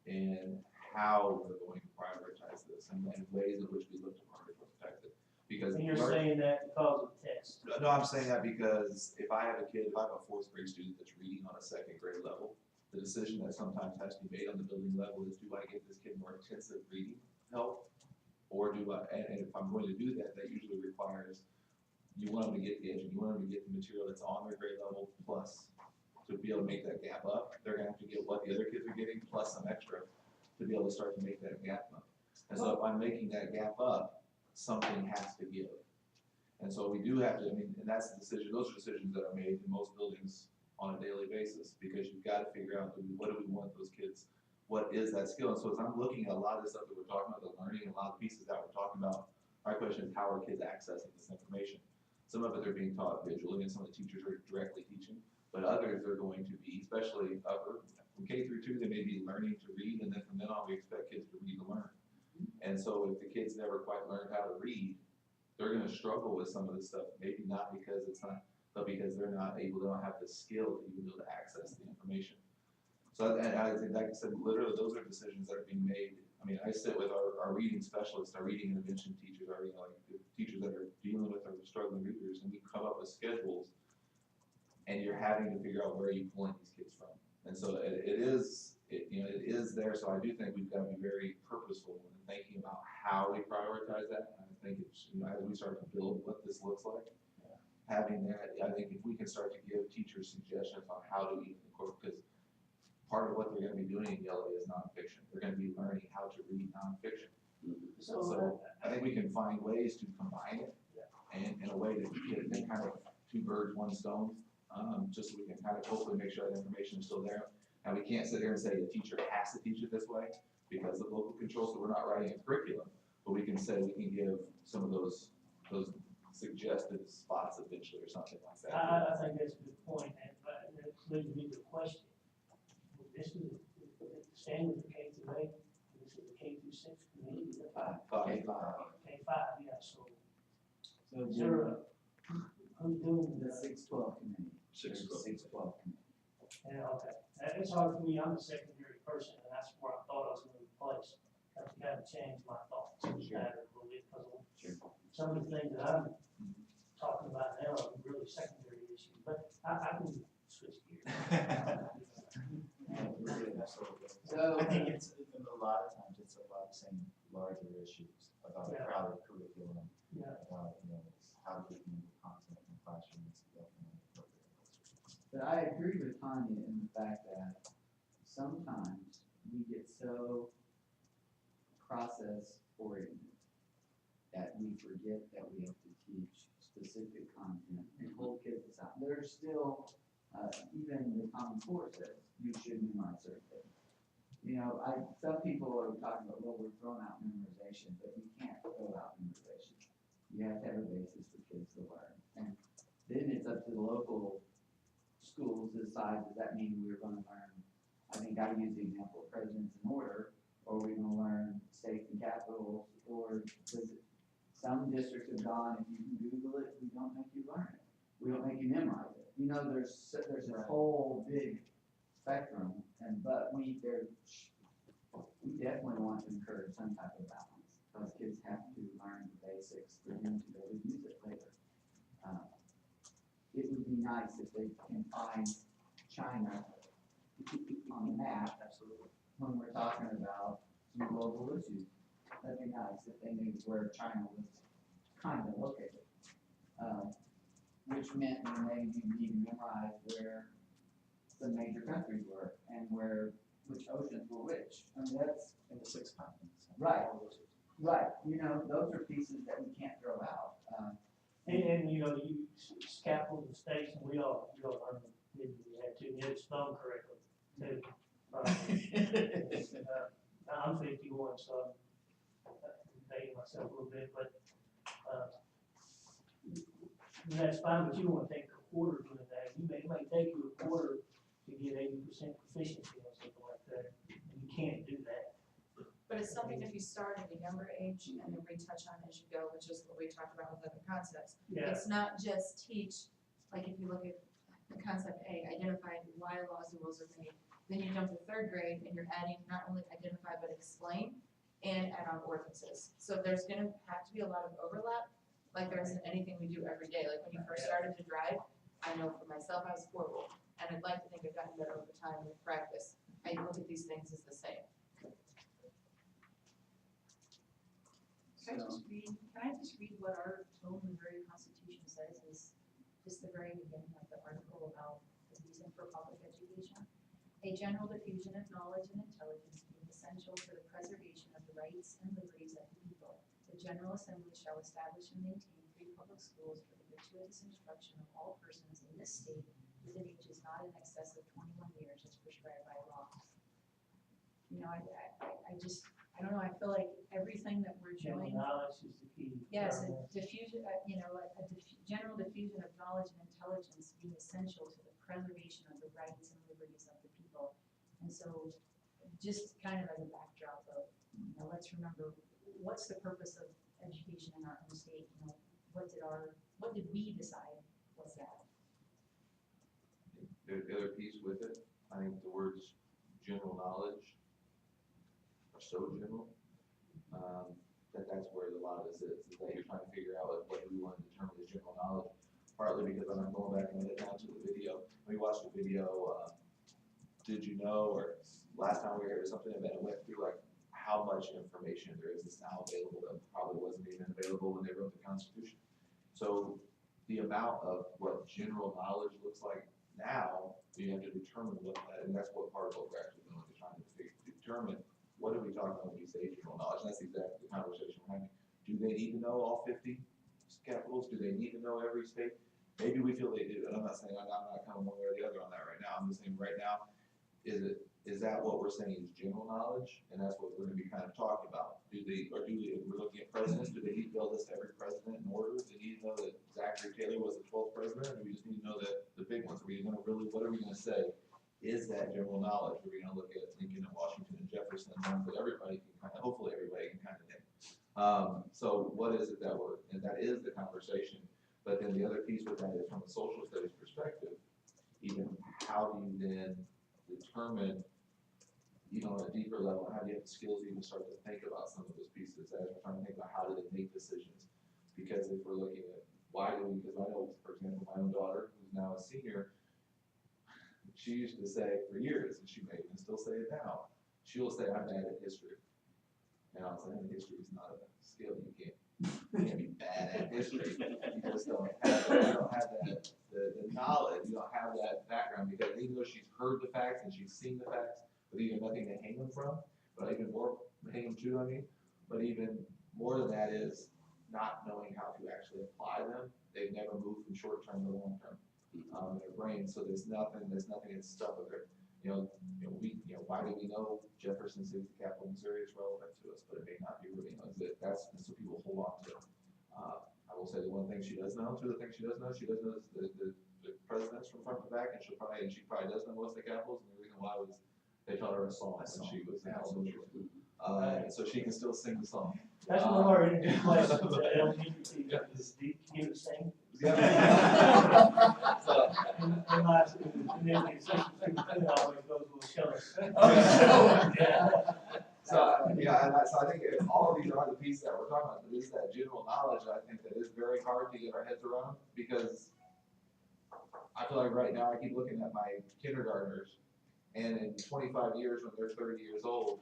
in how we're going to prioritize this and ways in which we look to protect it. Because And you're saying that because of the test. no, I'm saying that because if I have a 4th grade student that's reading on a 2nd grade level, the decision that sometimes has to be made on the building level is, do I give this kid more intensive reading help? Or do I, and if I'm going to do that, that usually requires, you want them to get you want them to get the material that's on their grade level plus, to be able to make that gap up, they're gonna have to get what the other kids are getting plus some extra to be able to start to make that gap up. And so if I'm making that gap up, something has to give. And so we do have to, and that's the decision, those are decisions that are made in most buildings on a daily basis, because you've got to figure out, what do we want those kids, what is that skill? And so as I'm looking at a lot of the stuff that we're talking about, the learning, and a lot of pieces that we're talking about, my question is, how are kids accessing this information? Some of it they're being taught visually, and some of the teachers are directly teaching, but others are going to be, especially upper, from K through 2, they may be learning to read, and then from then on, we expect kids to read and learn. And so if the kids never quite learned how to read, they're gonna struggle with some of this stuff, maybe not because it's not, but because they don't have the skill to even be able to access the information. So, and I think, like I said, literally, those are decisions that are being made. I mean, I sit with our reading specialists, our reading intervention teachers, our, the teachers that are dealing with our struggling readers, and we come up with schedules, and you're having to figure out where are you pulling these kids from. And so it is there, so I do think we've got to be very purposeful in thinking about how we prioritize that. And I think it's, as we start to build what this looks like, having that, I think if we can start to give teachers suggestions on how to even incorporate, because part of what they're gonna be doing in yellow is nonfiction. They're gonna be learning how to read nonfiction. So I think we can find ways to combine it and in a way that get kind of 2 birds, 1 stone, just so we can kind of hopefully make sure that information is still there. And we can't sit here and say the teacher has to teach it this way because of local control, so we're not writing a curriculum, but we can say we can give some of those suggested spots eventually or something like that. I think that's a good point, and that leads me to a question. This is the standard for K through 8, this is the K through 6 community. K-5. K-5, yeah, so So is there who's doing the the 612 committee. 612. committee. Yeah, okay. It's hard for me, I'm a secondary person, and that's where I thought I was gonna replace. I've got to change my thoughts, matter a little bit, because some of the things that I'm talking about now are really secondary issues, but I can switch gears. So, I think it's, a lot of times, it's about saying larger issues, about a Yeah. crowded curriculum, Yeah. about, how to get new content in classrooms, definitely appropriate. but I agree with Tanya in the fact that sometimes we get so process oriented that we forget that we have to teach specific content and hold kids aside. There's still, even the Common Core says you should memorize certain things. Some people are talking about, well, we're throwing out memorization, but you can't throw out memorization. You have to have a basis for kids to learn. And then it's up to the local schools to decide, does that mean we're gonna learn, I think I used the example of presidents in order, or we're gonna learn states and capitals, or does it, some districts have gone, if you can Google it, we don't make you learn it. We don't make you memorize it. There's a whole big spectrum, but we definitely want to encourage some type of balance, because kids have to learn the basics for them to be able to use it later. It would be nice if they can find China on the map. Absolutely. When we're talking about some global issues, that'd be nice if they knew where China was kind of located. Which meant maybe you need to memorize where the major countries were and which oceans were which. I mean, that's In the 6 continents. right. Right. Those are pieces that we can't throw out. And you capitals and states, and we all learned it, we had to, get it spelled correctly, too. I'm 51, so I'm dating myself a little bit, but, that's fine, but you don't want to take a quarter doing that. It may take you a quarter to get 80% proficiency or something like that, and you can't do that. But it's something if you start at a younger age and then retouch on as you go, which is what we talked about with other concepts. Yeah, It's not just teach, like if you look at the concept A, identify why laws and rules are made. Then you jump to 3rd grade and you're adding not only identify but explain and add on ordinances. So there's gonna have to be a lot of overlap, like there isn't anything we do every day. Like when you first started to drive, I know for myself I was horrible, and I'd like to think I've gotten better over time with practice. I look at these things as the same. Can I just read what our own Missouri Constitution says, is just the very beginning of the article about the reason for public education? A general diffusion of knowledge and intelligence being essential for the preservation of the rights and liberties of the people. The General Assembly shall establish and maintain free public schools for the gratuitous instruction of all persons in this state within ages not in excess of 21 years as prescribed by law. I don't know, I feel like everything that we're general doing. knowledge is the key. Yes, a diffusion, general diffusion of knowledge and intelligence being essential to the preservation of the rights and liberties of the people. And so, just kind of as a backdrop of, let's remember, what's the purpose of education in our own state? What did we decide was that? The other piece with it, I think the words general knowledge are so general, that's where a lot of this is that you're trying to figure out what we want to determine as general knowledge. Partly because I'm going back and looking down to the video. We watched the video, did you know, or last time we heard something about it, went through like how much information there is now available that probably wasn't even available when they wrote the Constitution. So the amount of what general knowledge looks like now, you have to determine what that, and that's what part of what we're actually doing, is trying to determine what are we talking about when we say general knowledge. And that's exactly the conversation we're having. Do they need to know all 50 capitals? Do they need to know every state? Maybe we feel they do, and I'm not saying I'm not coming one way or the other on that right now. I'm just saying right now, is that what we're saying is general knowledge? And that's what we're gonna be kind of talking about. If we're looking at presidents, do they need to build this every president in order? Do they need to know that Zachary Taylor was the 12th president? Or do we just need to know that the big ones? What are we gonna say? Is that general knowledge? Are we gonna look at Lincoln and Washington and Jefferson, ones that everybody can hopefully everybody can kind of name. So what is it and that is the conversation. But then the other piece with that is from a social studies perspective, even how do you then determine, on a deeper level, how do you have the skills to even start to think about some of those pieces as we're trying to think about how do they make decisions? Because if we're looking at why do we, because I know, for example, my own daughter, who's now a senior, she used to say for years, and she may even still say it now, she will say, I'm bad at history. And I'll say, history is not a skill. You can't be bad at history. You just don't have, the knowledge, you don't have that background, because even though she's heard the facts and she's seen the facts, but even nothing to hang them from, but even more, hang them to, I mean, but even more than that is not knowing how to actually apply them. They've never moved from short term to long term in their brain, so there's nothing that's stuck with her. Why do we know Jefferson City's the capital of Missouri is relevant to us, but it may not be really, that's, and so people hold on to it. I will say the one thing she does know, two of the things she does know is the presidents from front to back, and she probably does know most of the capitals, and the reason why was they taught her a song when she was in elementary school. So she can still sing the song. That's one of our interview questions at elementary teacher is, do you sing? Yeah. In my school, and then the assistant superintendent always goes, well, show us. So I think all of these are the pieces that we're talking about. It is that general knowledge that I think that is very hard to get our heads around, because I feel like right now I keep looking at my kindergartners, and in 25 years when they're 30 years old,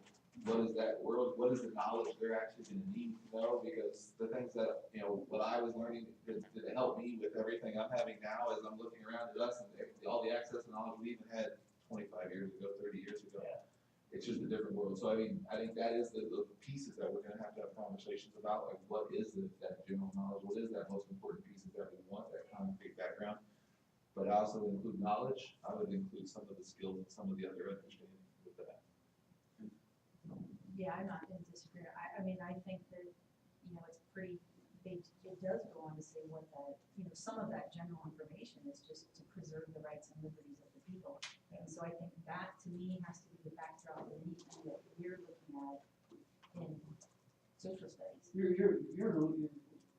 what is that world, what is the knowledge they're actually going to need to know? Because the things that, what I was learning to help me with everything I'm having now as I'm looking around at us and all the access and knowledge we even had 25 years ago, 30 years ago. Yeah. It's just a different world. So I mean, I think that is the pieces that we're going to have conversations about, like what is that general knowledge, what is that most important pieces that we want, that concrete background. But I also include knowledge. I would include some of the skills and some of the other understanding with that. Yeah, I'm not in disagreement. I mean, I think that, it's pretty, it does go on to say what that, some of that general information is just to preserve the rights and liberties of the people. And so I think that, to me, has to be the backdrop of anything that we're looking at in social studies. You're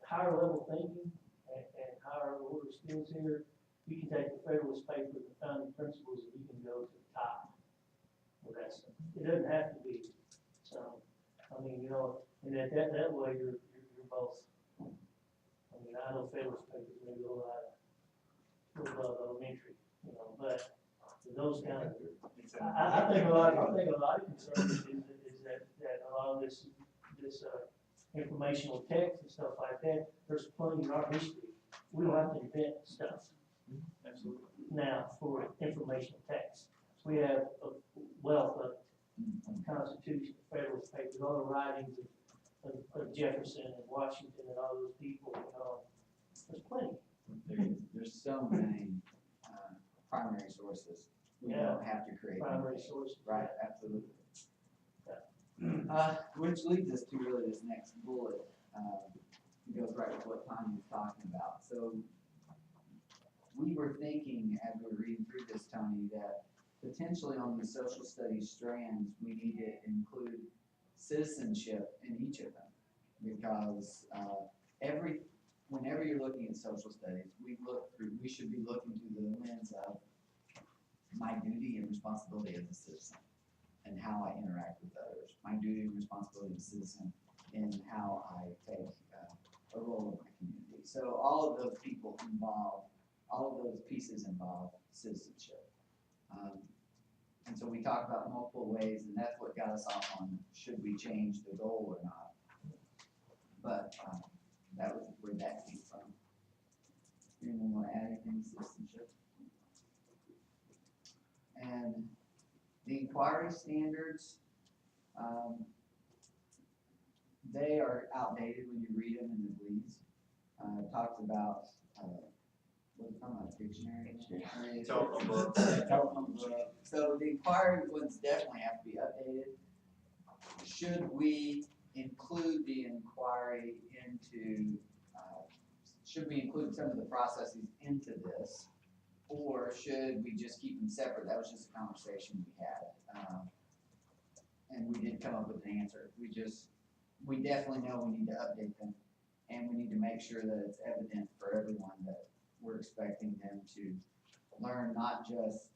higher level thinking and higher order skills here. You can take the Federalist Papers and founding principles, and you can go to the top with that stuff. It doesn't have to be. So, I mean, and that way you're both. I mean, I know Federalist Papers maybe a little above elementary, but those kind of. I think a lot of concern is that a lot of this informational text and stuff like that. There's plenty in our history. We don't have to invent stuff. Absolutely. Now for informational text, we have a wealth of Constitution, Federalist Papers, all the writings of Jefferson and Washington and all those people. There's plenty. There's so many primary sources. We don't have to create Primary them. sources. Right, absolutely. Which leads us to really this next bullet. It goes right with what Tanya was talking about. So we were thinking, as we were reading through this, Tony, that potentially on the social studies strands, we need to include citizenship in each of them, because whenever you're looking at social studies, we should be looking through the lens of my duty and responsibility as a citizen and how I interact with others, my duty and responsibility as a citizen and how I take a role in my community. So all of those pieces involve citizenship. And so we talked about multiple ways, and that's what got us off on should we change the goal or not. But that was where that came from. Anyone want to add anything to citizenship? And the inquiry standards, they are outdated when you read them in the Bleeds. It talks about what's it talking about, dictionary? Telephone book. Telephone book. So the inquiry ones definitely have to be updated. Should we include the inquiry into, should we include some of the processes into this? Or should we just keep them separate? That was just a conversation we had. And we didn't come up with an answer. We definitely know we need to update them. And we need to make sure that it's evident for everyone that we're expecting them to learn not just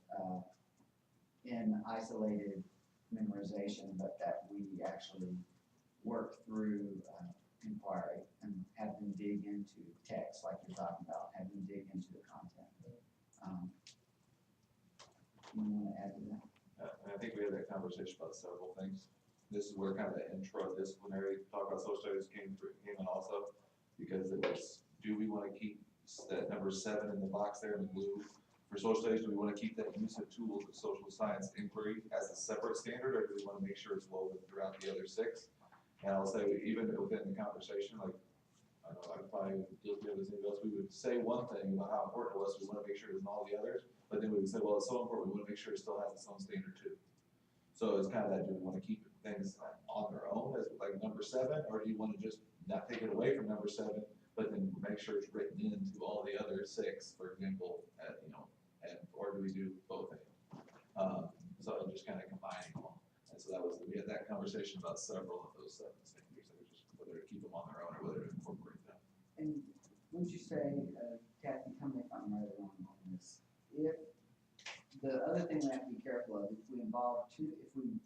in isolated memorization, but that we actually work through inquiry and have them dig into text like you're talking about, have them dig into the content. You want to add to that? And I think we had that conversation about several things. This is where kind of the introdisciplinary talk about social studies came in also, because it was, do we want to keep that number 7 in the box there in the blue? For social studies, do we want to keep that use of tools of social science inquiry as a separate standard, or do we want to make sure it's woven throughout the other 6? And I'll say, even within the conversation, like, I don't know, I'm probably guilty of this, else, we would say one thing about how important it was, we want to make sure it was in all the others, but then we would say, well, it's so important, we want to make sure it still has its own standard too. So it's kind of that, do we want to keep things on their own as like number 7, or do you want to just not take it away from number 7, but then make sure it's written into all the other 6, for example, you know, or do we do both of them? So just kind of combining them all. And so that was, we had that conversation about several of those 7 standards, that just whether to keep them on their own or whether to incorporate them. And would you say, Kathy, tell me if I'm right or wrong on this, if the other thing we have to be careful of, if we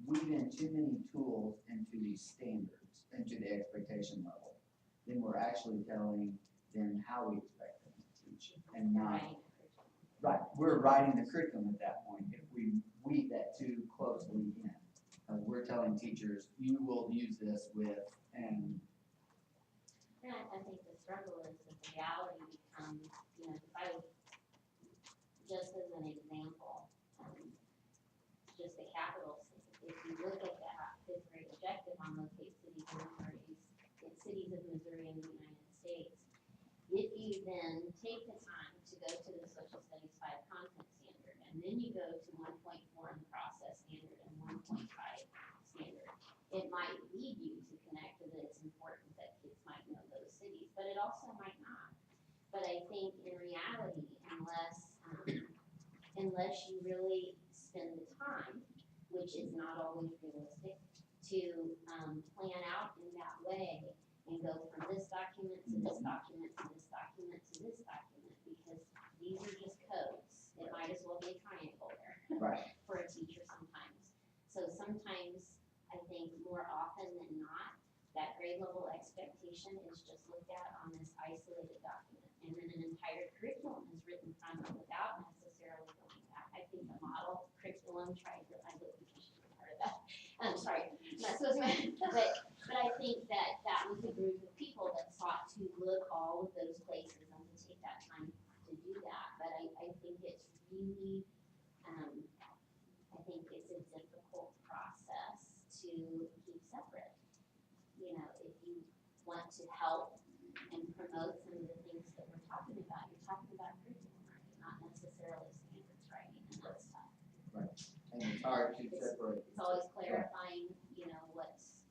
weave in too many tools into these standards, into the expectation level, then we're actually telling them how we expect them to teach and not, right, we're writing the curriculum at that point if we weave that too closely in. We're telling teachers, you will use this with, and I think the struggle is the reality becomes, you know, if I, just as an example, just the capital city, if you look at that 5th grade objective on locate cities in cities of Missouri and the United States, if you then take the time to go to the social studies 5 content standard, and then you go to 1.4 in the process standard and 1.5 standard, it might lead you to connect that it's important that kids might know those cities, but it also might not. But I think in reality, unless you really spend the time, which is not always realistic, to plan out in that way and go from this document to this document to this document to this document, because these are just codes. It might as well be a triangle there right, for a teacher sometimes. So sometimes, I think more often than not, that grade level expectation is just looked at on this isolated document. And then an entire curriculum is written from it without necessarily looking back. I think the model curriculum tried to, I look part of that. I'm sorry, not supposed to, but I think that was a group of people that sought to look all of those places and to take that time to do that. But I think it's really, I think it's a difficult process to keep separate. You know, if you want to help and promote some of the things that we're talking about, you're talking about curriculum writing, not necessarily standards writing, and that's tough. right. And it's hard to separate. It's always clarifying, you know, what's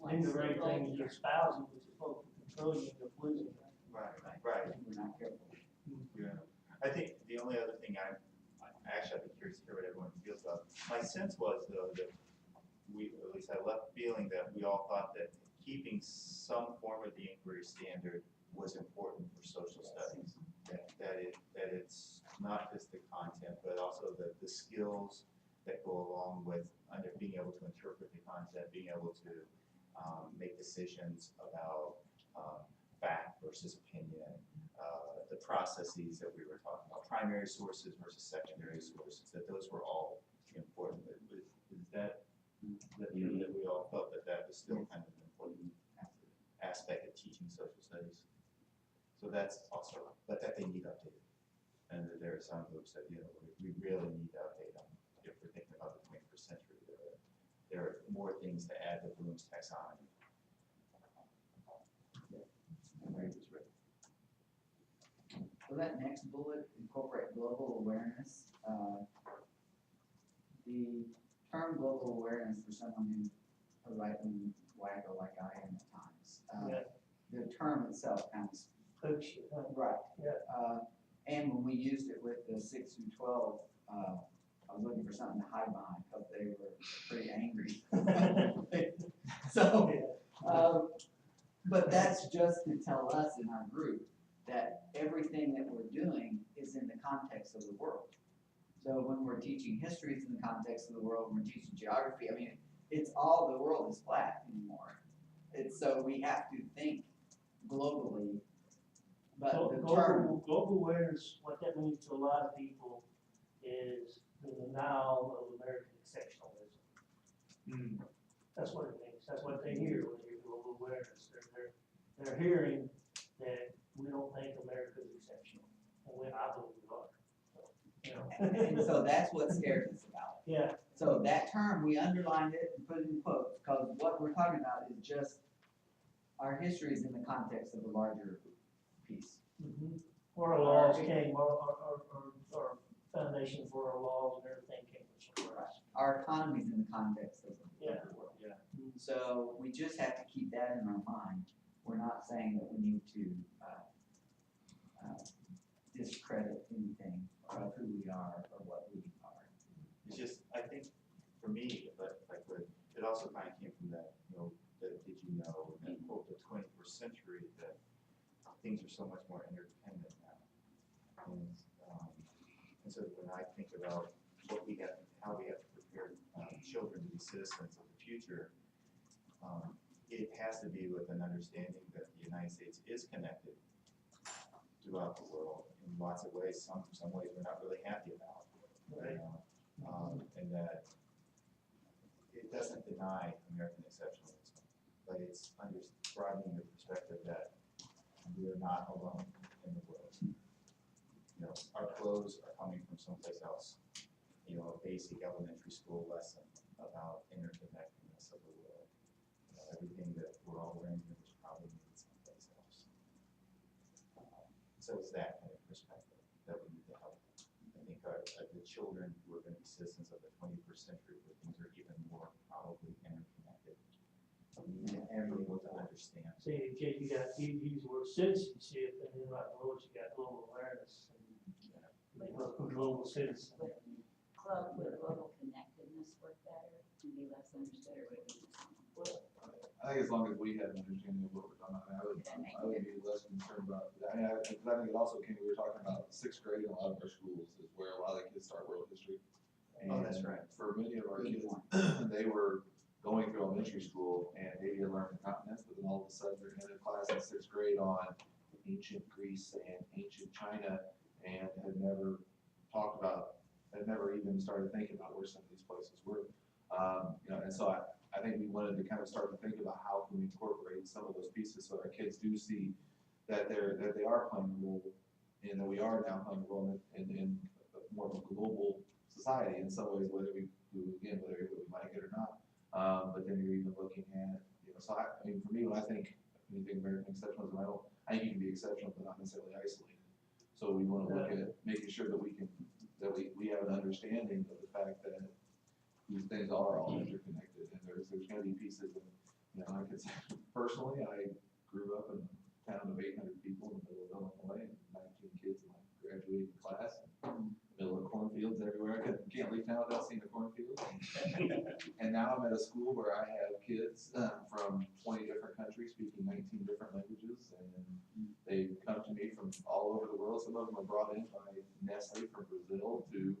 Then the very goal thing here. you're espousing, which is supposed to control you, you're losing that. Right. We're not careful. Yeah. I think the only other thing I'd be curious to hear what everyone feels about. My sense was though that at least I left feeling that we all thought that keeping some form of the inquiry standard was important for social studies. That it's not just the content, but also the skills that go along with being able to interpret the content, being able to make decisions about fact versus opinion, the processes that we were talking about, primary sources versus secondary sources, that those were all important. Is that that we all felt that was still kind of an important aspect of teaching social studies? So that's also, but that they need updated. And that there are some groups that, you know, we really need to update them. If we're thinking about the 21st century, there are more things to add to Bloom's taxonomy. So that next bullet, incorporate global awareness. The term global awareness for someone who's a right-wing wagger like I am at times, the term itself kind of Coach you, huh? right. Yeah. And when we used it with the 6 through 12, I was looking for something to hide behind because they were pretty angry. So, but that's just to tell us in our group that everything that we're doing is in the context of the world. So when we're teaching history, it's in the context of the world. When we're teaching geography, I mean, it's all, the world is flat anymore. It's so we have to think globally, but the term, Global awareness, what that means to a lot of people is the denial of American exceptionalism. That's what it means. That's what they hear when they hear global awareness. They're hearing that we don't think America's exceptional, and I believe we are. So, you know. and so that's what scares us about it. Yeah. So that term, we underlined it and put it in quotes, because what we're talking about is just our history is in the context of a larger piece. Where our laws came, our foundation for our laws and everything came from somewhere else. Our economy's in the context of the Yeah. world. Yeah. So we just have to keep that in our mind. We're not saying that we need to discredit anything of who we are or what we are. It's just, I think, for me, if I could, it also kind of came from that, that did you know, and that quote, the 21st century, that things are so much more interdependent now. And so when I think about what we have, how we have to prepare children to be citizens of the future, it has to be with an understanding that the United States is connected throughout the world in lots of ways. Some ways we're not really happy about. Right. And that it doesn't deny American exceptionalism, but it's broadening the perspective that we are not alone in the world. Our clothes are coming from someplace else. A basic elementary school lesson about interconnectedness of the world. Everything that we're all wearing here was probably made someplace else. So it's that kind of perspective that we need to help. I think the children who are going to be citizens of the 21st century, where things are even more probably interconnected, and be able to understand. See, Jake, you use the word citizenship, and then right below it, you got global awareness. And global citizen. Would global connectedness work better and be less understood, or would it be? I think as long as we have an understanding of what we're talking about, I would be less concerned about, because I think it also came, we were talking about sixth grade in a lot of our schools is where a lot of the kids start world history. Oh, that's And right. For many of our kids, they were going through elementary school and maybe they learned the continents, but then all of a sudden they're in a class in sixth grade on ancient Greece and ancient China and had never talked about, had never even started thinking about where some of these places were. And so I think we wanted to kind of start to think about how can we incorporate some of those pieces so our kids do see that they are playing a role and that we are now playing a role in more of a global society in some ways, whether we like it or not. But then you're even looking at, so I mean, for me, when I think anything American exceptionalism, I think you can be exceptional but not necessarily isolated. So we want to look at making sure that we have an understanding of the fact that these things are all interconnected, and there's going to be pieces of, I could say, personally, I grew up in a town of 800 people in the middle of Illinois, and 19 kids in my graduating class, and middle of cornfields everywhere. I can't leave town without seeing a cornfield. And now I'm at a school where I have kids from 20 different countries speaking 19 different languages, and they come to me from all over the world. Some of them are brought in by Nestle from Brazil to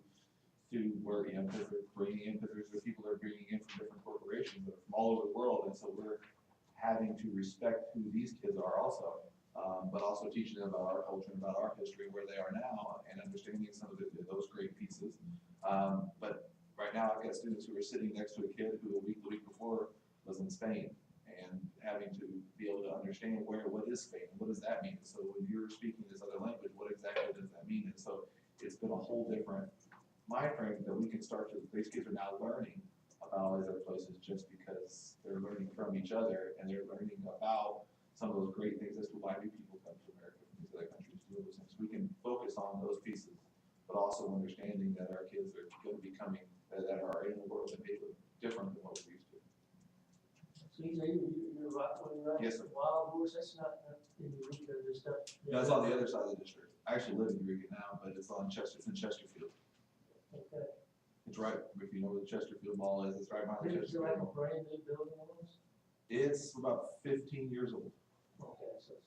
where, because they're bringing in, because there's people that are bringing in from different corporations that are from all over the world, and so we're having to respect who these kids are also, but also teaching them about our culture and about our history, where they are now, and understanding some of those great pieces. But right now, I've got students who are sitting next to a kid who the week before was in Spain, and having to be able to understand what is Spain, what does that mean? So when you're speaking this other language, what exactly does that mean? And so it's been a whole different mind frame that we can start to, these kids are now learning about all these other places just because they're learning from each other, and they're learning about some of those great things as to why do people come to America from these other countries to do those things. We can focus on those pieces, but also understanding that our kids are going to be coming, that are in the world that may look different than what we're used to. So you're right, Yes, sir. Wild horse, that's not in Eureka, there's stuff. No, it's on the other side of the district. I actually live in Eureka now, but it's in Chesterfield. Okay. It's right, if you know where the Chesterfield Mall is, it's right behind the Is it like a Chesterfield. brand new building almost? It's about 15 years old. Okay, so.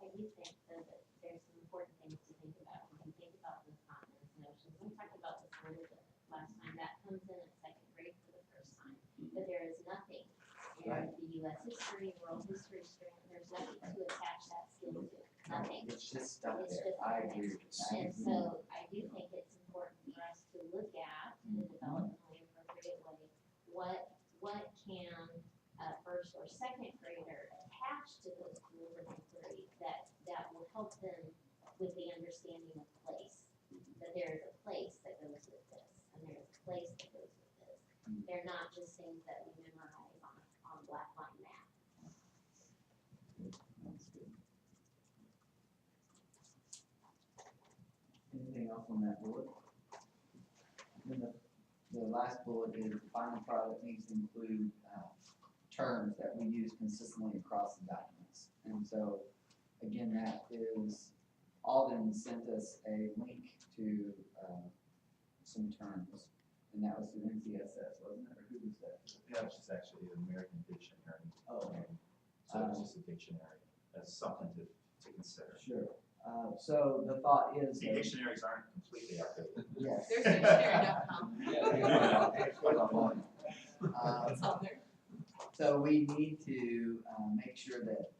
I do think though that there's some important things to think about when you think about the continents and oceans. We talked about this a little bit last time. That comes in at second grade for the first time. But there is nothing in US history, world history strand, there's nothing to attach that skill to, nothing. It's just stuck It's there, just I there. agree with that. And so I do think it's important for us to look at in a developmentally appropriate way, what can a first or second grader attach to those tools of inquiry that will help them with the understanding of place. That there is a place that goes with this, and there's a place that goes with this. They're not just things that we memorize on a black line map. That's good. Anything else on that bullet? Then the last bullet is the final product needs to include terms that we use consistently across the documents. And so, again, that is, Alden sent us a link to some terms, and that was through NCSS, wasn't it, or who was that? Yeah, it's just actually an American dictionary. Oh, okay. So it's just a dictionary. That's something to consider. Sure. So the thought is See, that, dictionaries aren't completely outdated. yes. There's dictionary.com. It's on there. So we need to make sure that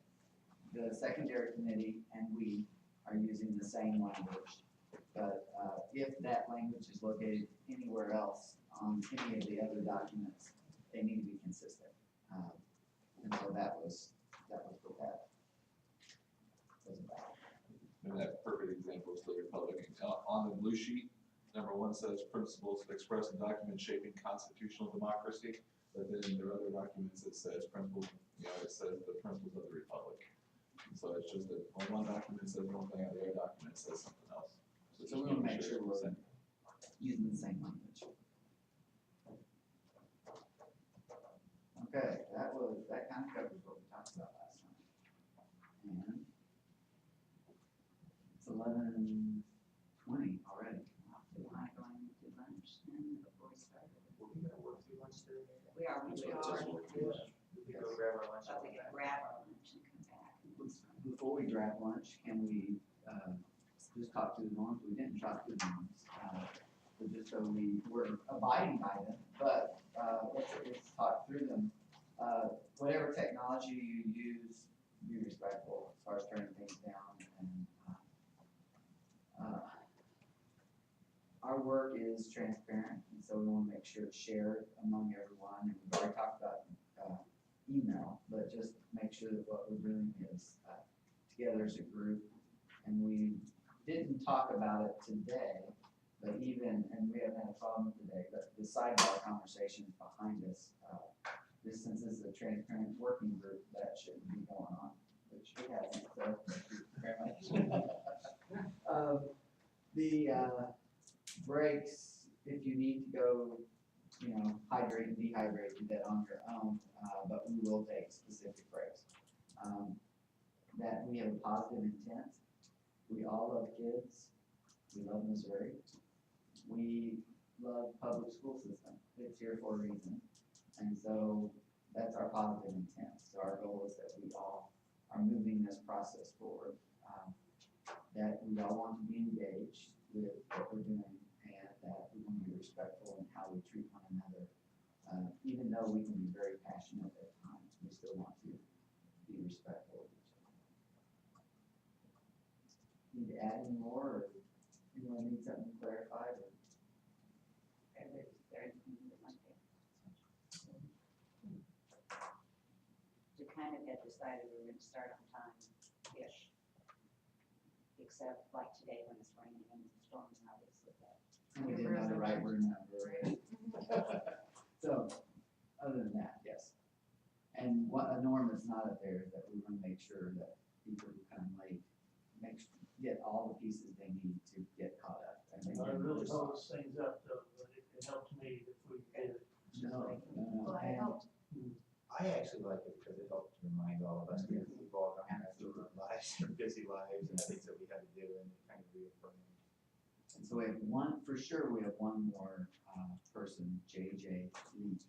the secondary committee and we are using the same language. But if that language is located anywhere else on any of the other documents, they need to be consistent. And so that was what that was about. And that perfect example is the Republic. On the blue sheet, number 1 says principles expressed in documents shaping constitutional democracy. But then in their other documents, it says principles, it says the principles of the Republic. And so it's just that on one document it says one thing, on the other document it says something else. So just we want to make it's sure the we're same. using the same language. Okay, that kind of covers what we talked about last time. And it's 11:20 already. We want to go into lunch then before we start. We're gonna work through lunch today. We are, we So are. it's just work. We go grab our lunch. About to get grab our lunch and come back and then start. Before we grab lunch, can we just talk to the norms? We didn't talk to the norms. But just so we're abiding by them, but let's talk through them. Whatever technology you use, be respectful as far as turning things down. And our work is transparent, and so we want to make sure it's shared among everyone. And we've already talked about email, but just make sure that what we're doing is together as a group. And we didn't talk about it today, but and we haven't had a problem today, but the sidebar conversations behind us, since this is a transparent working group, that shouldn't be going on, which it hasn't, so thank you very much. The breaks, if you need to go, hydrate and dehydrate, do that on your own, but we will take specific breaks. That we have a positive intent. We all love kids. We love Missouri. We love public school system. It's here for a reason. And so that's our positive intent. So our goal is that we all are moving this process forward. That we all want to be engaged with what we're doing, and that we want to be respectful in how we treat one another. Even though we can be very passionate at times, we still want to be respectful of each other. Need to add any more, or anyone need something clarified? Or? We kind of had decided we were gonna start on time-ish. Except like today when it's raining and the storms obviously bad. And we didn't know the right word number. So, other than that, yes. And what a norm that's not up there is that we want to make sure that people who come late get all the pieces they need to get caught up. And they I can really respond. holds things up though, but it helped me if we did it. No. Well, I helped. I actually like it because it helps to remind all of us that we've all gone through our lives, our busy lives, and things that we had to do, and kind of reaffirm. And so we have for sure, we have one more person, JJ Leak,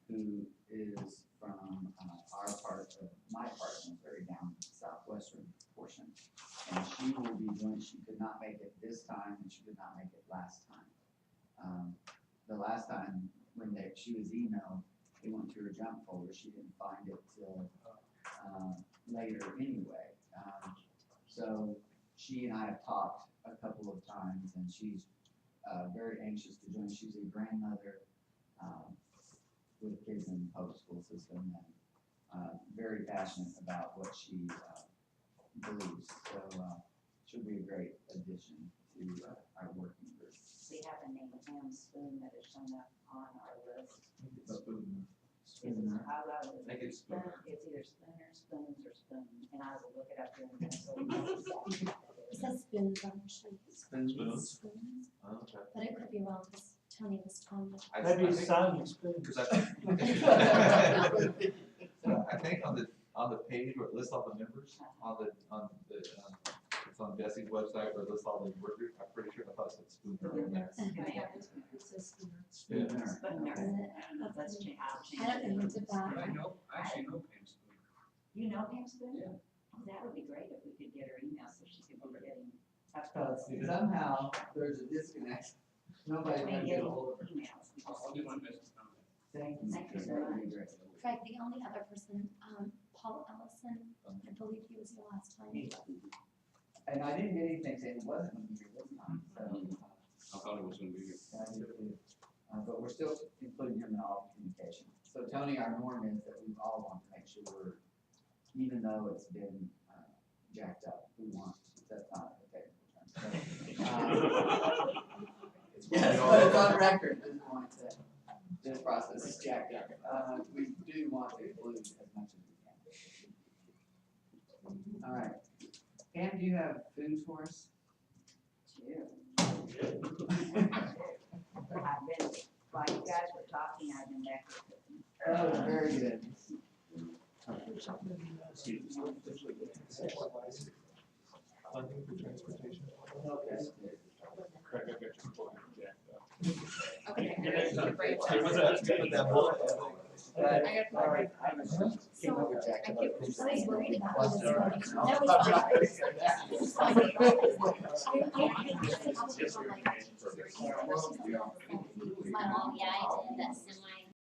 who is from my part of Missouri, down in the southwestern portion. And she will be she could not make it this time, and she could not make it last time. The last time when she was emailed, it went to her junk folder, she didn't find it till, later anyway. So she and I have talked a couple of times, and she's, very anxious to join. She's a grandmother, with kids in the public school system, and, very passionate about what she, believes. So, she'll be a great addition to, our working group. We have a name, Pam Spoon, that has shown up on our list. Spooner. I wrote it. I think it's Spooner. It's either Spooner, Spoons, or Spoon, and I will look it up here in a minute, so we know exactly what it It is. says spoons on the sheet. Spoons? Spoons, Oh, okay. but it could be wrong because Tony was telling me. Maybe it's Simon Spoon. Because I think on the page where it lists all the members, it's on Jesse's website where it lists all the work groups, I'm pretty sure I thought it said Spooner in there. It says Spooner. Yeah. Spooner. Is Let's change, I'll change. I don't know who it. did that. I actually know Pam Spoon. You know Pam Spoon? Yeah. Oh, that would be great if we could get her email so she could be getting. Somehow, there's a disconnect. Nobody Between can get a getting hold of her. emails. I'll do my best to comment. Thank you. Thank you so That would be much. great. Craig, the only other person, Paul Ellison, I believe he was here last time. And I didn't get anything saying it wasn't gonna be here this time, so, I thought it was gonna be here. I did too. But we're still including him in all communication. So Tony, our norm is that we all want to make sure we're, even though it's been, jacked up, we want, that's not a technical term. Yes, but it's on record, this point that this process is jacked up. We do want to include as much as we can. All right. Pam, do you have food for us? I've been, while you guys were talking, I've been back there cooking. Oh, very good. Funding for transportation. Okay. Craig, I got your point, Jack. Okay. All right, came up with jacked up. I was worried about Plus, this there are- one. That was fine. It's fine. My mom, Yeah, I did that semi